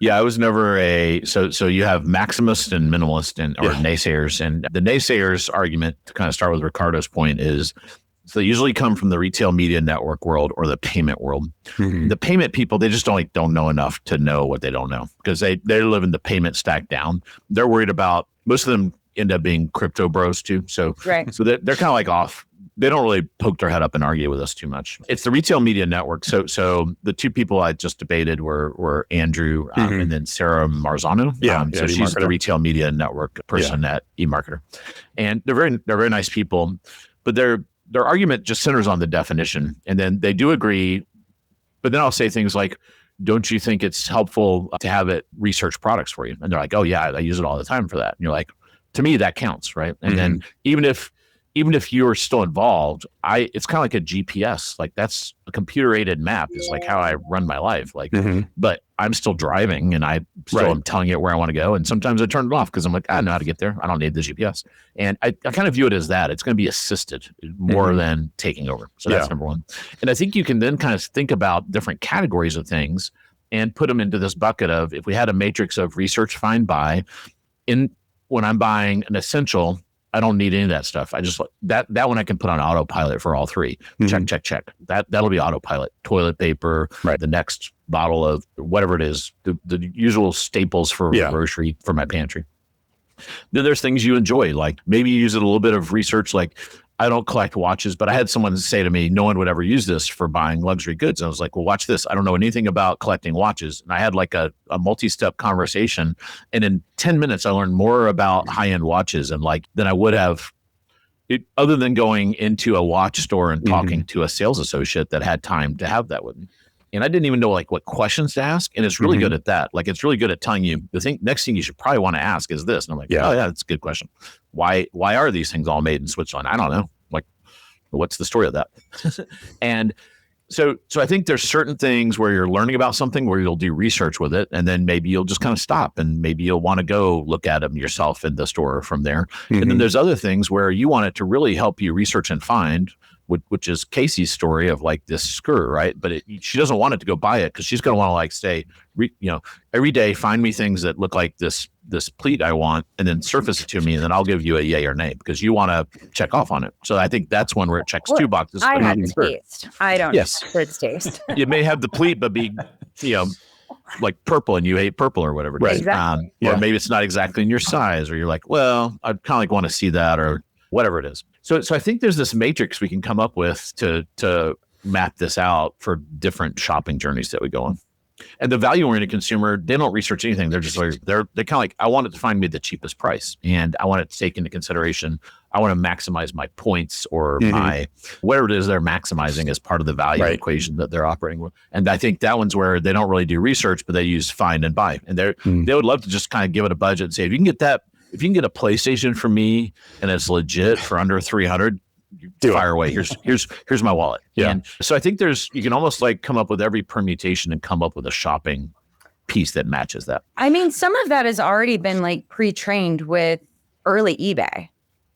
I was never so you have maximist and minimalist or naysayers. And the naysayers argument, to kind of start with Ricardo's point, is so they usually come from the retail media network world or the payment world. Mm-hmm. The payment people, they just don't know enough to know what they don't know, because they live in the payment stack down. They're worried about, most of them end up being crypto bros too. So they're kind of like off. They don't really poke their head up and argue with us too much. It's the retail media network. So the two people I just debated were Andrew and then Sarah Marzano. So she's the retail media network person at eMarketer, and they're very nice people, but their argument just centers on the definition, and then they do agree. But then I'll say things like, "Don't you think it's helpful to have it research products for you?" And they're like, "Oh yeah, I use it all the time for that." And you're like, "To me, that counts, right?" And then even if you're still involved, it's kind of like a GPS. Like, that's a computer-aided map is like how I run my life. Like, but I'm still driving, and I still am telling it where I want to go. And sometimes I turn it off because I'm like, I know how to get there. I don't need the GPS. And I kind of view it as that. It's going to be assisted more than taking over. So that's number one. And I think you can then kind of think about different categories of things and put them into this bucket of, if we had a matrix of research, find, buy, when I'm buying an essential, I don't need any of that stuff. I just that one I can put on autopilot for all three. Check. That'll be autopilot. Toilet paper, the next bottle of whatever it is, the usual staples for grocery for my pantry. Then there's things you enjoy, like maybe you use a little bit of research. Like, I don't collect watches, but I had someone say to me, no one would ever use this for buying luxury goods. And I was like, well, watch this. I don't know anything about collecting watches. And I had like a multi-step conversation. And in 10 minutes, I learned more about high-end watches than I would have, other than going into a watch store and talking to a sales associate that had time to have that with me. And I didn't even know what questions to ask. And it's really good at that. Like, it's really good at telling you next thing you should probably want to ask is this. And I'm like, oh yeah, that's a good question. Why are these things all made in Switzerland? I don't know. Like, what's the story of that? And So I think there's certain things where you're learning about something where you'll do research with it, and then maybe you'll just kind of stop, and maybe you'll want to go look at them yourself in the store from there. And then there's other things where you want it to really help you research and find, which is Casey's story of like this skirt, right? But she doesn't want it to go buy it because she's going to want to like stay, every day find me things that look like this pleat I want, and then surface it to me, and then I'll give you a yay or nay because you want to check off on it. So I think that's one where it checks two boxes. I have taste. I don't yes. know its taste. You may have the pleat, but be, like purple, and you hate purple or whatever. Right. Exactly. Or maybe it's not exactly in your size, or you're like, well, I'd kind of like want to see that, or whatever it is. So I think there's this matrix we can come up with to map this out for different shopping journeys that we go on. And the value-oriented consumer, they don't research anything. They're just like, they're kind of like, I want it to find me the cheapest price, and I want it to take into consideration, I want to maximize my points or my, whatever it is they're maximizing as part of the value equation that they're operating with. And I think that one's where they don't really do research, but they use find and buy. And they would love to just kind of give it a budget and say, if you can get a PlayStation for me and it's legit for under 300, fire away. Here's my wallet. Yeah. And so I think you can almost like come up with every permutation and come up with a shopping piece that matches that. I mean, some of that has already been like pre-trained with early eBay,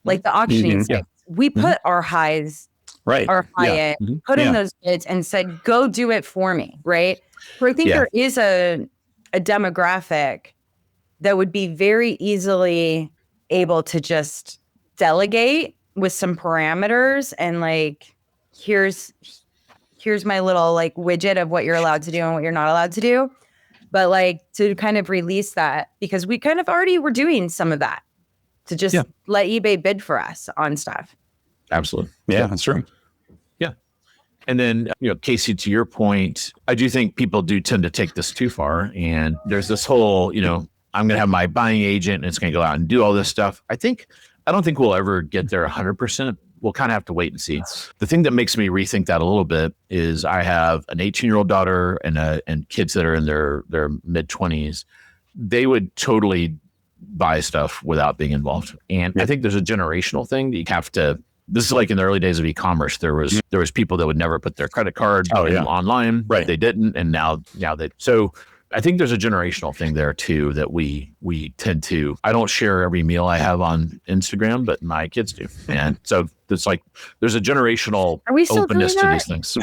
like the auctioning sites. We put our highs, our high end, put in those bids and said, go do it for me. Right. So I think there is a demographic that would be very easily able to just delegate with some parameters and like, here's my little like widget of what you're allowed to do and what you're not allowed to do. But like to kind of release that, because we kind of already were doing some of that, to just let eBay bid for us on stuff. Absolutely. Yeah, that's true. Yeah. And then, Casey, to your point, I do think people do tend to take this too far. And there's this whole, I'm going to have my buying agent and it's going to go out and do all this stuff. I don't think we'll ever get there 100%. We'll kind of have to wait and see. The thing that makes me rethink that a little bit is I have an 18-year-old daughter and kids that are in their mid-20s. They would totally buy stuff without being involved. And I think there's a generational thing that you have to. This is like in the early days of e-commerce. There was people that would never put their credit card online. Right. They didn't, and now they. So I think there's a generational thing there too that we tend to. I don't share every meal I have on Instagram, but my kids do, and so it's like there's a generational openness to these things.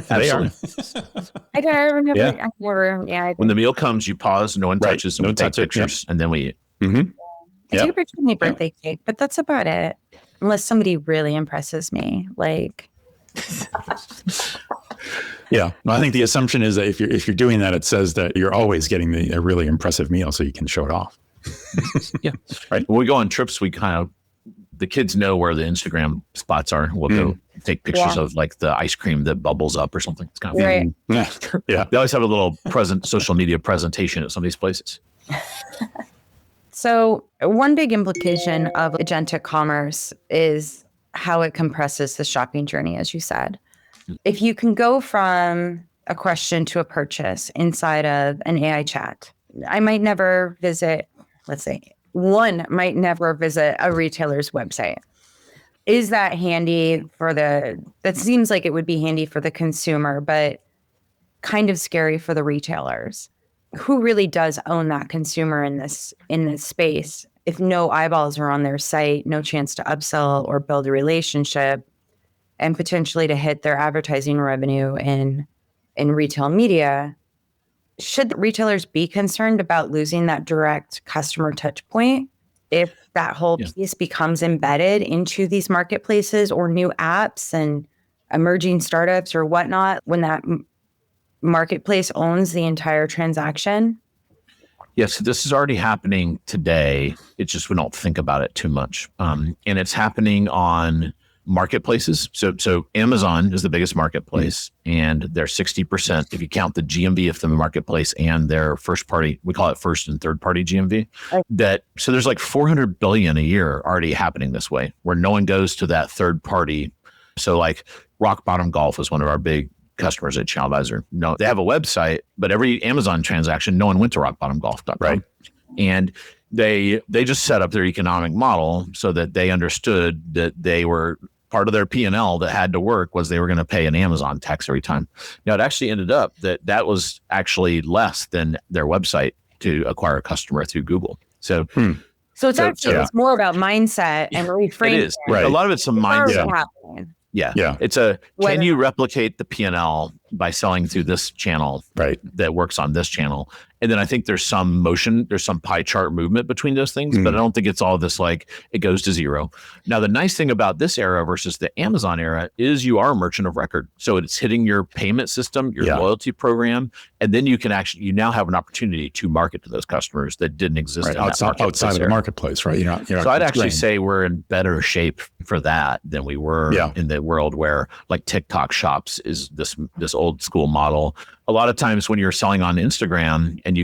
Absolutely. I don't remember. When the meal comes, you pause. No one touches. No one takes pictures, and then we eat. I take a picture of my birthday cake, but that's about it. Unless somebody really impresses me, like. Yeah, I think the assumption is that if you're doing that, it says that you're always getting a really impressive meal, so you can show it off. Right. When we go on trips, the kids know where the Instagram spots are. We'll go take pictures of like the ice cream that bubbles up or something. It's kind of fun. Yeah. They always have a little social media presentation at some of these places. So one big implication of agentic commerce is how it compresses the shopping journey, as you said. If you can go from a question to a purchase inside of an AI chat, I might never visit, let's say, one might never visit a retailer's website. Is that handy that seems like it would be handy for the consumer, but kind of scary for the retailers. Who really does own that consumer in this space? If no eyeballs are on their site, no chance to upsell or build a relationship, and potentially to hit their advertising revenue in retail media, should the retailers be concerned about losing that direct customer touch point if that whole piece becomes embedded into these marketplaces or new apps and emerging startups or whatnot, when that marketplace owns the entire transaction? Yes, this is already happening today. It's just we don't think about it too much. And it's happening on marketplaces. So Amazon is the biggest marketplace, and they're 60% if you count the GMV of the marketplace and their first party, we call it first and third party GMV. So there's like 400 billion a year already happening this way, where no one goes to that third party. So like Rock Bottom Golf is one of our big customers at ChannelAdvisor. No, they have a website, but every Amazon transaction, no one went to rockbottomgolf.com. Right. And they just set up their economic model so that they understood that they were part of their P&L that had to work was they were going to pay an Amazon tax every time. Now, it actually ended up that was actually less than their website to acquire a customer through Google. So It's more about mindset and reframing. It is. Right. A lot of it's a mindset. Yeah. Can you replicate the P&L by selling through this channel that works on this channel? And then I think there's some motion, there's some pie chart movement between those things, but I don't think it's all this like it goes to zero. Now, the nice thing about this era versus the Amazon era is you are a merchant of record. So it's hitting your payment system, your loyalty program, and then you now have an opportunity to market to those customers that didn't exist outside of the marketplace, right? So I'd actually say we're in better shape for that than we were in the world where like TikTok shops is this old school model. A lot of times when you're selling on Instagram and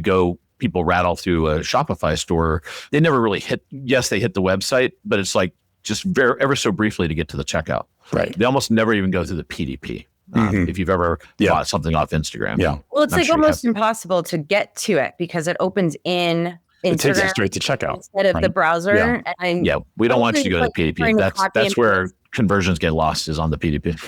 people rattle through a Shopify store, they never really they hit the website, but it's like just ever so briefly to get to the checkout. Right. They almost never even go through the PDP. If you've ever bought something off Instagram. Yeah. Well, it's almost impossible to get to it because it opens in Instagram. It takes you straight to checkout. Instead of the browser. We don't want you to go to the PDP. That's where conversions get lost is on the PDP.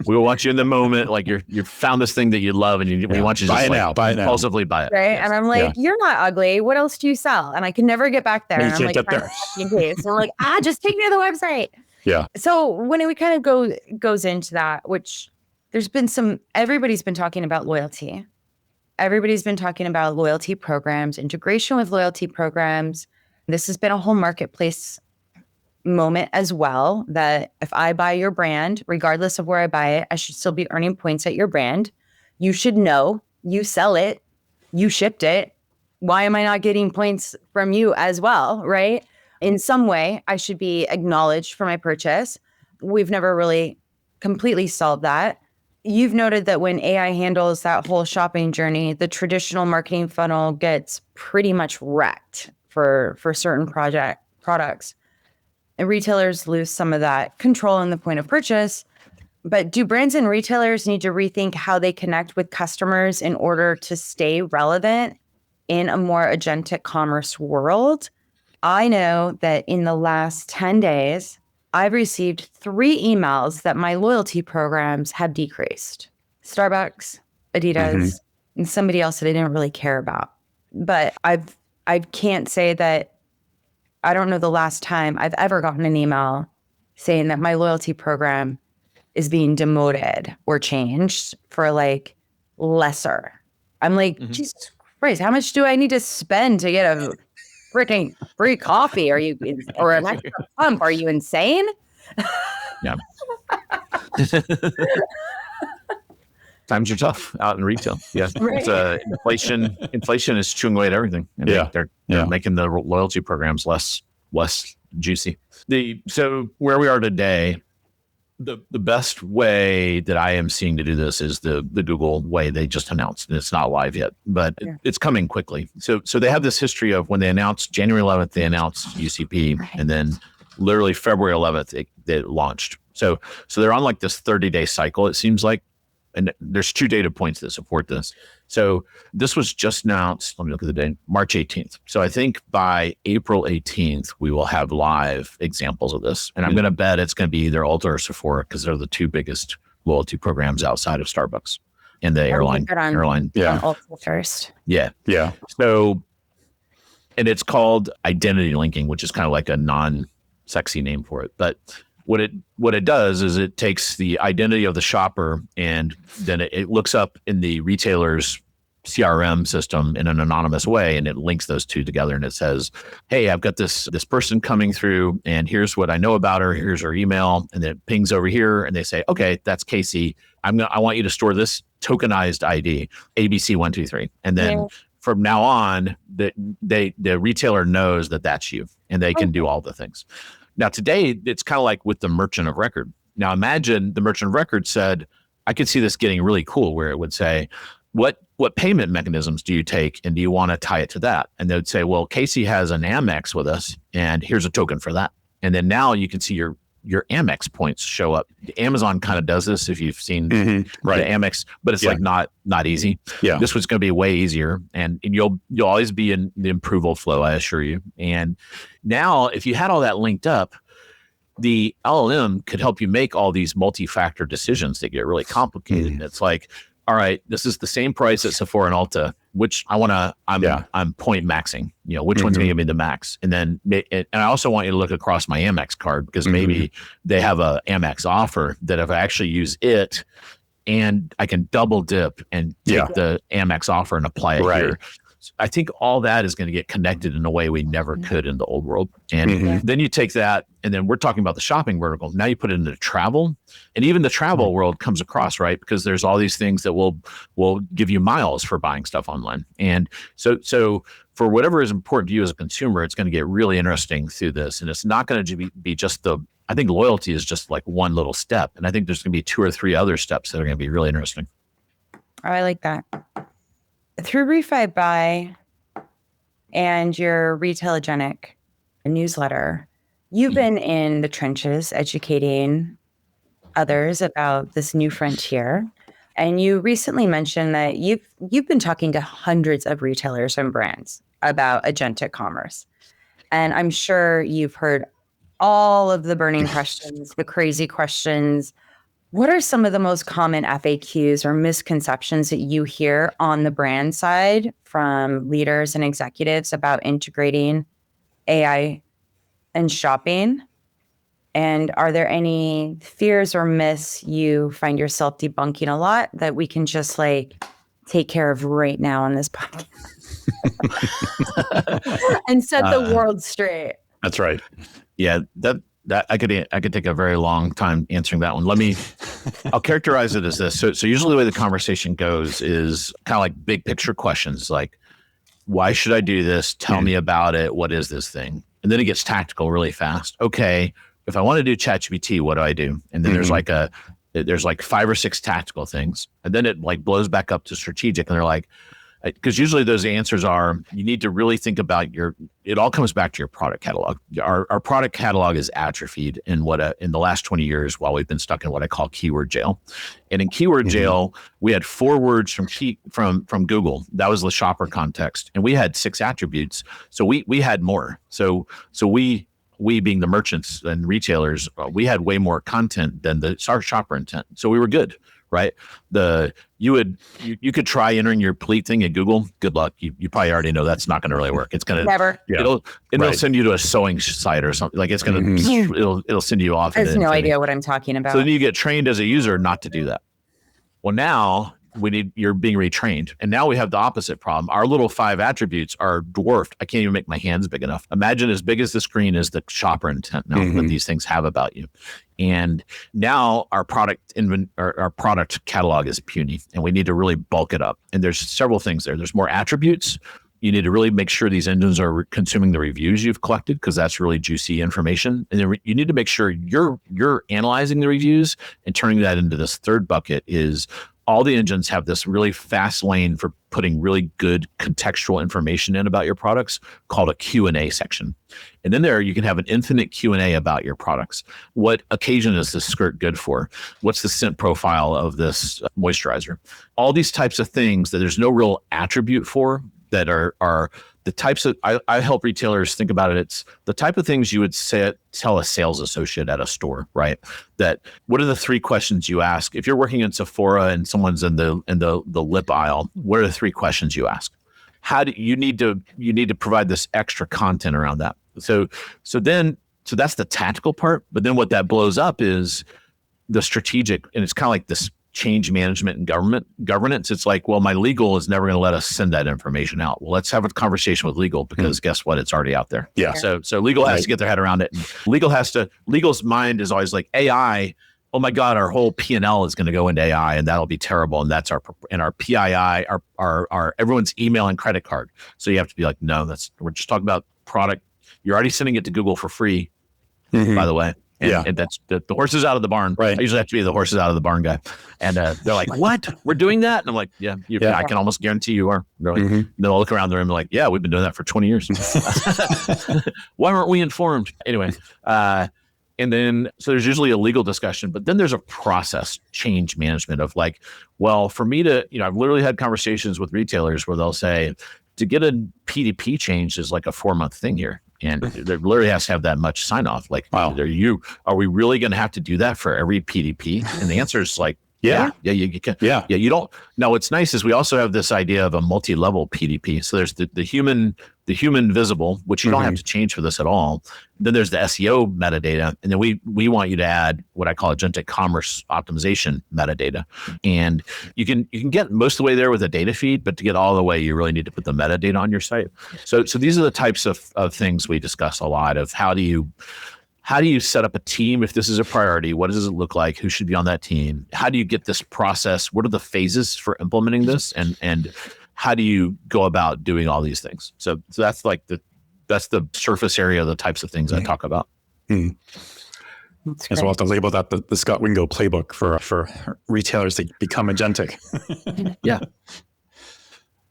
We want you in the moment, like you found this thing that you love, and we want you to just buy it now, impulsively buy it. Right, and I'm like, you're not ugly. What else do you sell? And I can never get back there. You and I'm can't like, get there. So I'm like, just take me to the website. Yeah. So when we kind of goes into that, which there's been everybody's been talking about loyalty. Everybody's been talking about loyalty programs, integration with loyalty programs. This has been a whole marketplace moment as well, that if I buy your brand, regardless of where I buy it, I should still be earning points at your brand. You should know you sell it, you shipped it. Why am I not getting points from you as well, right? In some way, I should be acknowledged for my purchase. We've never really completely solved that. You've noted that when AI handles that whole shopping journey, the traditional marketing funnel gets pretty much wrecked for certain products. And retailers lose some of that control in the point of purchase. But do brands and retailers need to rethink how they connect with customers in order to stay relevant in a more agentic commerce world? I know that in the last 10 days, I've received 3 emails that my loyalty programs have decreased. Starbucks, Adidas, and somebody else that I didn't really care about. But I can't say that I don't know the last time I've ever gotten an email saying that my loyalty program is being demoted or changed for like lesser. I'm like, Jesus Christ, how much do I need to spend to get a freaking free coffee? Or an extra pump? Are you insane? Yeah. Times are tough out in retail. Yeah. Right. Inflation is chewing away at everything. And they're making the loyalty programs less juicy. So where we are today, the best way that I am seeing to do this is the Google way they just announced, and it's not live yet, but it's coming quickly. So they have this history of when they announced January 11th, they announced UCP, and then literally February 11th, they launched. So they're on like this 30-day cycle, it seems like. And there's 2 data points that support this. So this was just announced, let me look at the date, March 18th. So I think by April 18th, we will have live examples of this. And I'm going to bet it's going to be either Ulta or Sephora because they're the 2 biggest loyalty programs outside of Starbucks and the airline. Ulta first. Yeah. So, and it's called identity linking, which is kind of like a non-sexy name for it. But what it does is it takes the identity of the shopper and then it looks up in the retailer's CRM system in an anonymous way, and it links those 2 together, and it says, hey, I've got this person coming through, and here's what I know about her. Here's her email, and then it pings over here, and they say, okay, that's Casey. I want you to store this tokenized ID, ABC123, and then from now on, the retailer knows that that's you, and they can do all the things. Now, today, it's kind of like with the merchant of record. Now, imagine the merchant of record said, I could see this getting really cool, where it would say, what payment mechanisms do you take, and do you want to tie it to that? And they would say, well, Casey has an Amex with us, and here's a token for that. And then now you can see your Amex points show up. Amazon kind of does this if you've seen the Amex, but it's like not easy. Yeah. This was going to be way easier, and you'll always be in the approval flow, I assure you. And now if you had all that linked up, the LLM could help you make all these multi-factor decisions that get really complicated. And it's like, all right, this is the same price at Sephora and Ulta, which I'm point maxing, which one's going to give me the max? And then, and I also want you to look across my Amex card, because maybe they have a Amex offer that if I actually use it, and I can double dip and take the Amex offer and apply it here. I think all that is going to get connected in a way we never could in the old world. And then you take that, and then we're talking about the shopping vertical. Now you put it into travel, and even the travel world comes across, right? Because there's all these things that will give you miles for buying stuff online. And so for whatever is important to you as a consumer, it's going to get really interesting through this. And it's not going to be just I think loyalty is just like one little step. And I think there's going to be 2 or 3 other steps that are going to be really interesting. Oh, I like that. Through ReFiBuy and your Retailgentic newsletter, you've been in the trenches educating others about this new frontier. And you recently mentioned that you've been talking to hundreds of retailers and brands about agentic commerce. And I'm sure you've heard all of the burning questions, the crazy questions. What are some of the most common FAQs or misconceptions that you hear on the brand side from leaders and executives about integrating AI and shopping? And are there any fears or myths you find yourself debunking a lot that we can just take care of right now on this podcast and set the world straight? That's right. Yeah, that I could take a very long time answering that one. I'll characterize it as this. So usually the way the conversation goes is kind of like big picture questions, like, why should I do this? Tell me about it. What is this thing? And then it gets tactical really fast. Okay, if I want to do ChatGPT, what do I do? And then there's like 5 or 6 tactical things. And then it blows back up to strategic. And they're like, because usually those answers are, you need to really think about it all comes back to your product catalog. Our product catalog is atrophied in the last 20 years while we've been stuck in what I call keyword jail. And in keyword jail, we had 4 words from Google. That was the shopper context. And we had 6 attributes. So we had more. So we being the merchants and retailers, we had way more content than our shopper intent. So we were good. Right. You could try entering your pleat thing at Google. Good luck. You probably already know that's not going to really work. It's going to never. It'll send you to a sewing site or something. Like it's going to it'll send you off. I have no idea what I'm talking about. So then you get trained as a user not to do that. Well, now you're being retrained. And now we have the opposite problem. Our little 5 attributes are dwarfed. I can't even make my hands big enough. Imagine as big as the screen is the shopper intent now that these things have about you. And now our product catalog is puny, and we need to really bulk it up. And there's several things there. There's more attributes. You need to really make sure these engines are consuming the reviews you've collected, because that's really juicy information. And then you need to make sure you're analyzing the reviews and turning that into this third bucket is all the engines have this really fast lane for putting really good contextual information in about your products called a Q&A section. And then there you can have an infinite Q&A about your products. What occasion is this skirt good for? What's the scent profile of this moisturizer? All these types of things that there's no real attribute for, that are the types of, I help retailers think about it. It's the type of things you would tell a sales associate at a store, right? That what are the 3 questions you ask? If you're working in Sephora and someone's in the lip aisle, what are the 3 questions you ask? How do you need to provide this extra content around that? So that's the tactical part. But then what that blows up is the strategic, and it's kind of like this change management and governance. It's like, well, my legal is never going to let us send that information out. Well, let's have a conversation with legal, because guess what? It's already out there. Yeah. So legal has to get their head around it. And legal's mind is always like, AI, oh my God, our whole P&L is going to go into AI, and that'll be terrible. And that's our PII, our everyone's email and credit card. So you have to be like, no, we're just talking about product. You're already sending it to Google for free, by the way. And that's the horse is out of the barn. Right. I usually have to be the horses out of the barn guy. And they're like, what? We're doing that? And I'm like, yeah. I can almost guarantee you are. They're like, they'll look around the room and like, yeah, we've been doing that for 20 years. Why weren't we informed? Anyway, and then, so there's usually a legal discussion, but then there's a process change management of like, well, for me to, I've literally had conversations with retailers where they'll say, to get a PDP change is like a 4-month thing here. And there literally has to have that much sign off. Like, Wow. Are we really going to have to do that for every PDP? And the answer is like, you can. Yeah. You don't. Now, what's nice is we also have this idea of a multi-level PDP. So there's the human visible, which you don't have to change for this at all. Then there's the SEO metadata. And then we want you to add what I call agentic commerce optimization metadata. And you can get most of the way there with a data feed, but to get all the way, you really need to put the metadata on your site. So these are the types of things we discuss a lot of how do you set up a team if this is a priority? What does it look like? Who should be on that team? How do you get this process? What are the phases for implementing this? And how do you go about doing all these things? So that's like that's the surface area of the types of things I talk about. And so we'll have to label that the Scot Wingo playbook for retailers to become agentic. Yeah.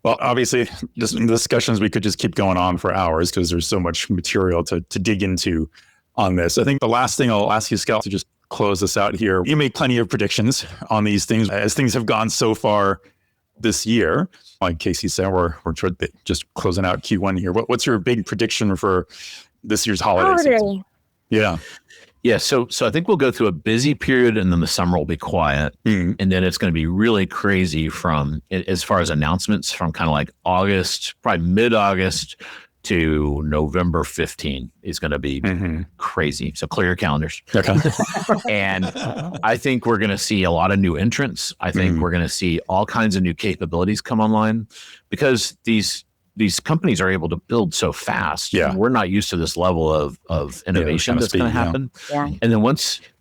Well, obviously, just in the discussions, we could just keep going on for hours because there's so much material to dig into on this. I think the last thing I'll ask you, Scot, to just close this out here. You make plenty of predictions on these things as things have gone so far this year. Like Casey said, we're just closing out Q1 here. What's your big prediction for this year's holiday season? Yeah. Yeah. So I think we'll go through a busy period and then the summer will be quiet. And then it's going to be really crazy from as far as announcements from kind of like August, probably mid-August to November 15 is going to be crazy. So clear your calendars. Okay. And I think we're going to see a lot of new entrants. I think we're going to see all kinds of new capabilities come online because these companies are able to build so fast. Yeah. We're not used to this level of innovation that's going to happen. Yeah. And then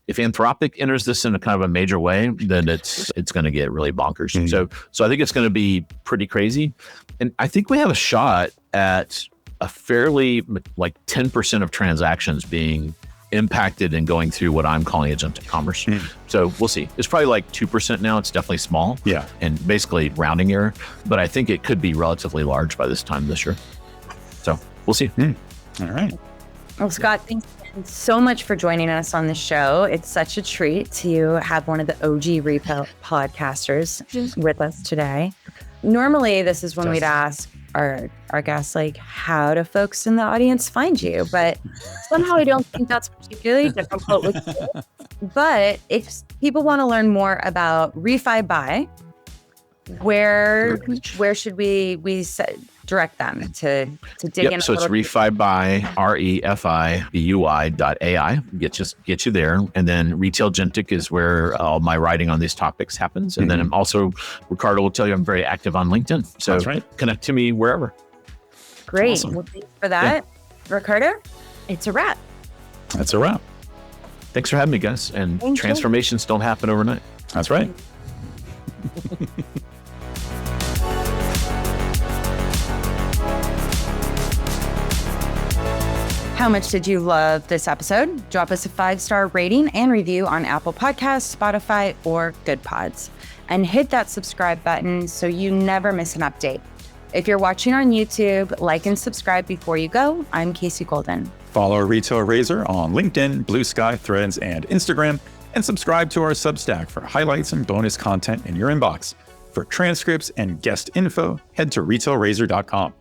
if Anthropic enters this in a kind of a major way, then it's going to get really bonkers. So I think it's going to be pretty crazy. And I think we have a shot at a fairly like 10% of transactions being impacted and going through what I'm calling agentic commerce. So we'll see. It's probably like 2% now. It's definitely small. Yeah. And basically rounding error, but I think it could be relatively large by this time this year. So we'll see. All right. Well, Scot, thanks so much for joining us on the show. It's such a treat to have one of the OG repo podcasters with us today. Normally, this is when we'd ask our guests, like, how do folks in the audience find you? But somehow I don't think that's particularly difficult with you. But if people want to learn more about ReFiBuy, where should we direct them to dig in? So it's ReFiBuy, ReFiBuy.ai. Get you there. And then Retailgentic is where all my writing on these topics happens. And then I'm also, Ricardo will tell you, I'm very active on LinkedIn. So connect to me wherever. Great. Awesome. Well, thanks for that. Yeah. Ricardo, it's a wrap. That's a wrap. Thanks for having me, guys. And transformations don't happen overnight. That's right. How much did you love this episode? Drop us a 5-star rating and review on Apple Podcasts, Spotify, or Goodpods. And hit that subscribe button so you never miss an update. If you're watching on YouTube, like and subscribe before you go. I'm Casey Golden. Follow Retail Razor on LinkedIn, Blue Sky, Threads, and Instagram, and subscribe to our Substack for highlights and bonus content in your inbox. For transcripts and guest info, head to retailrazor.com.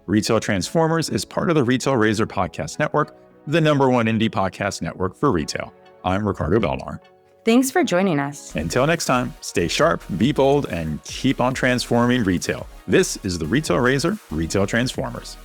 Retail Transformers is part of the Retail Razor Podcast Network, the #1 indie podcast network for retail. I'm Ricardo Belmar. Thanks for joining us. Until next time, stay sharp, be bold, and keep on transforming retail. This is the Retail Razor Retail Transformers.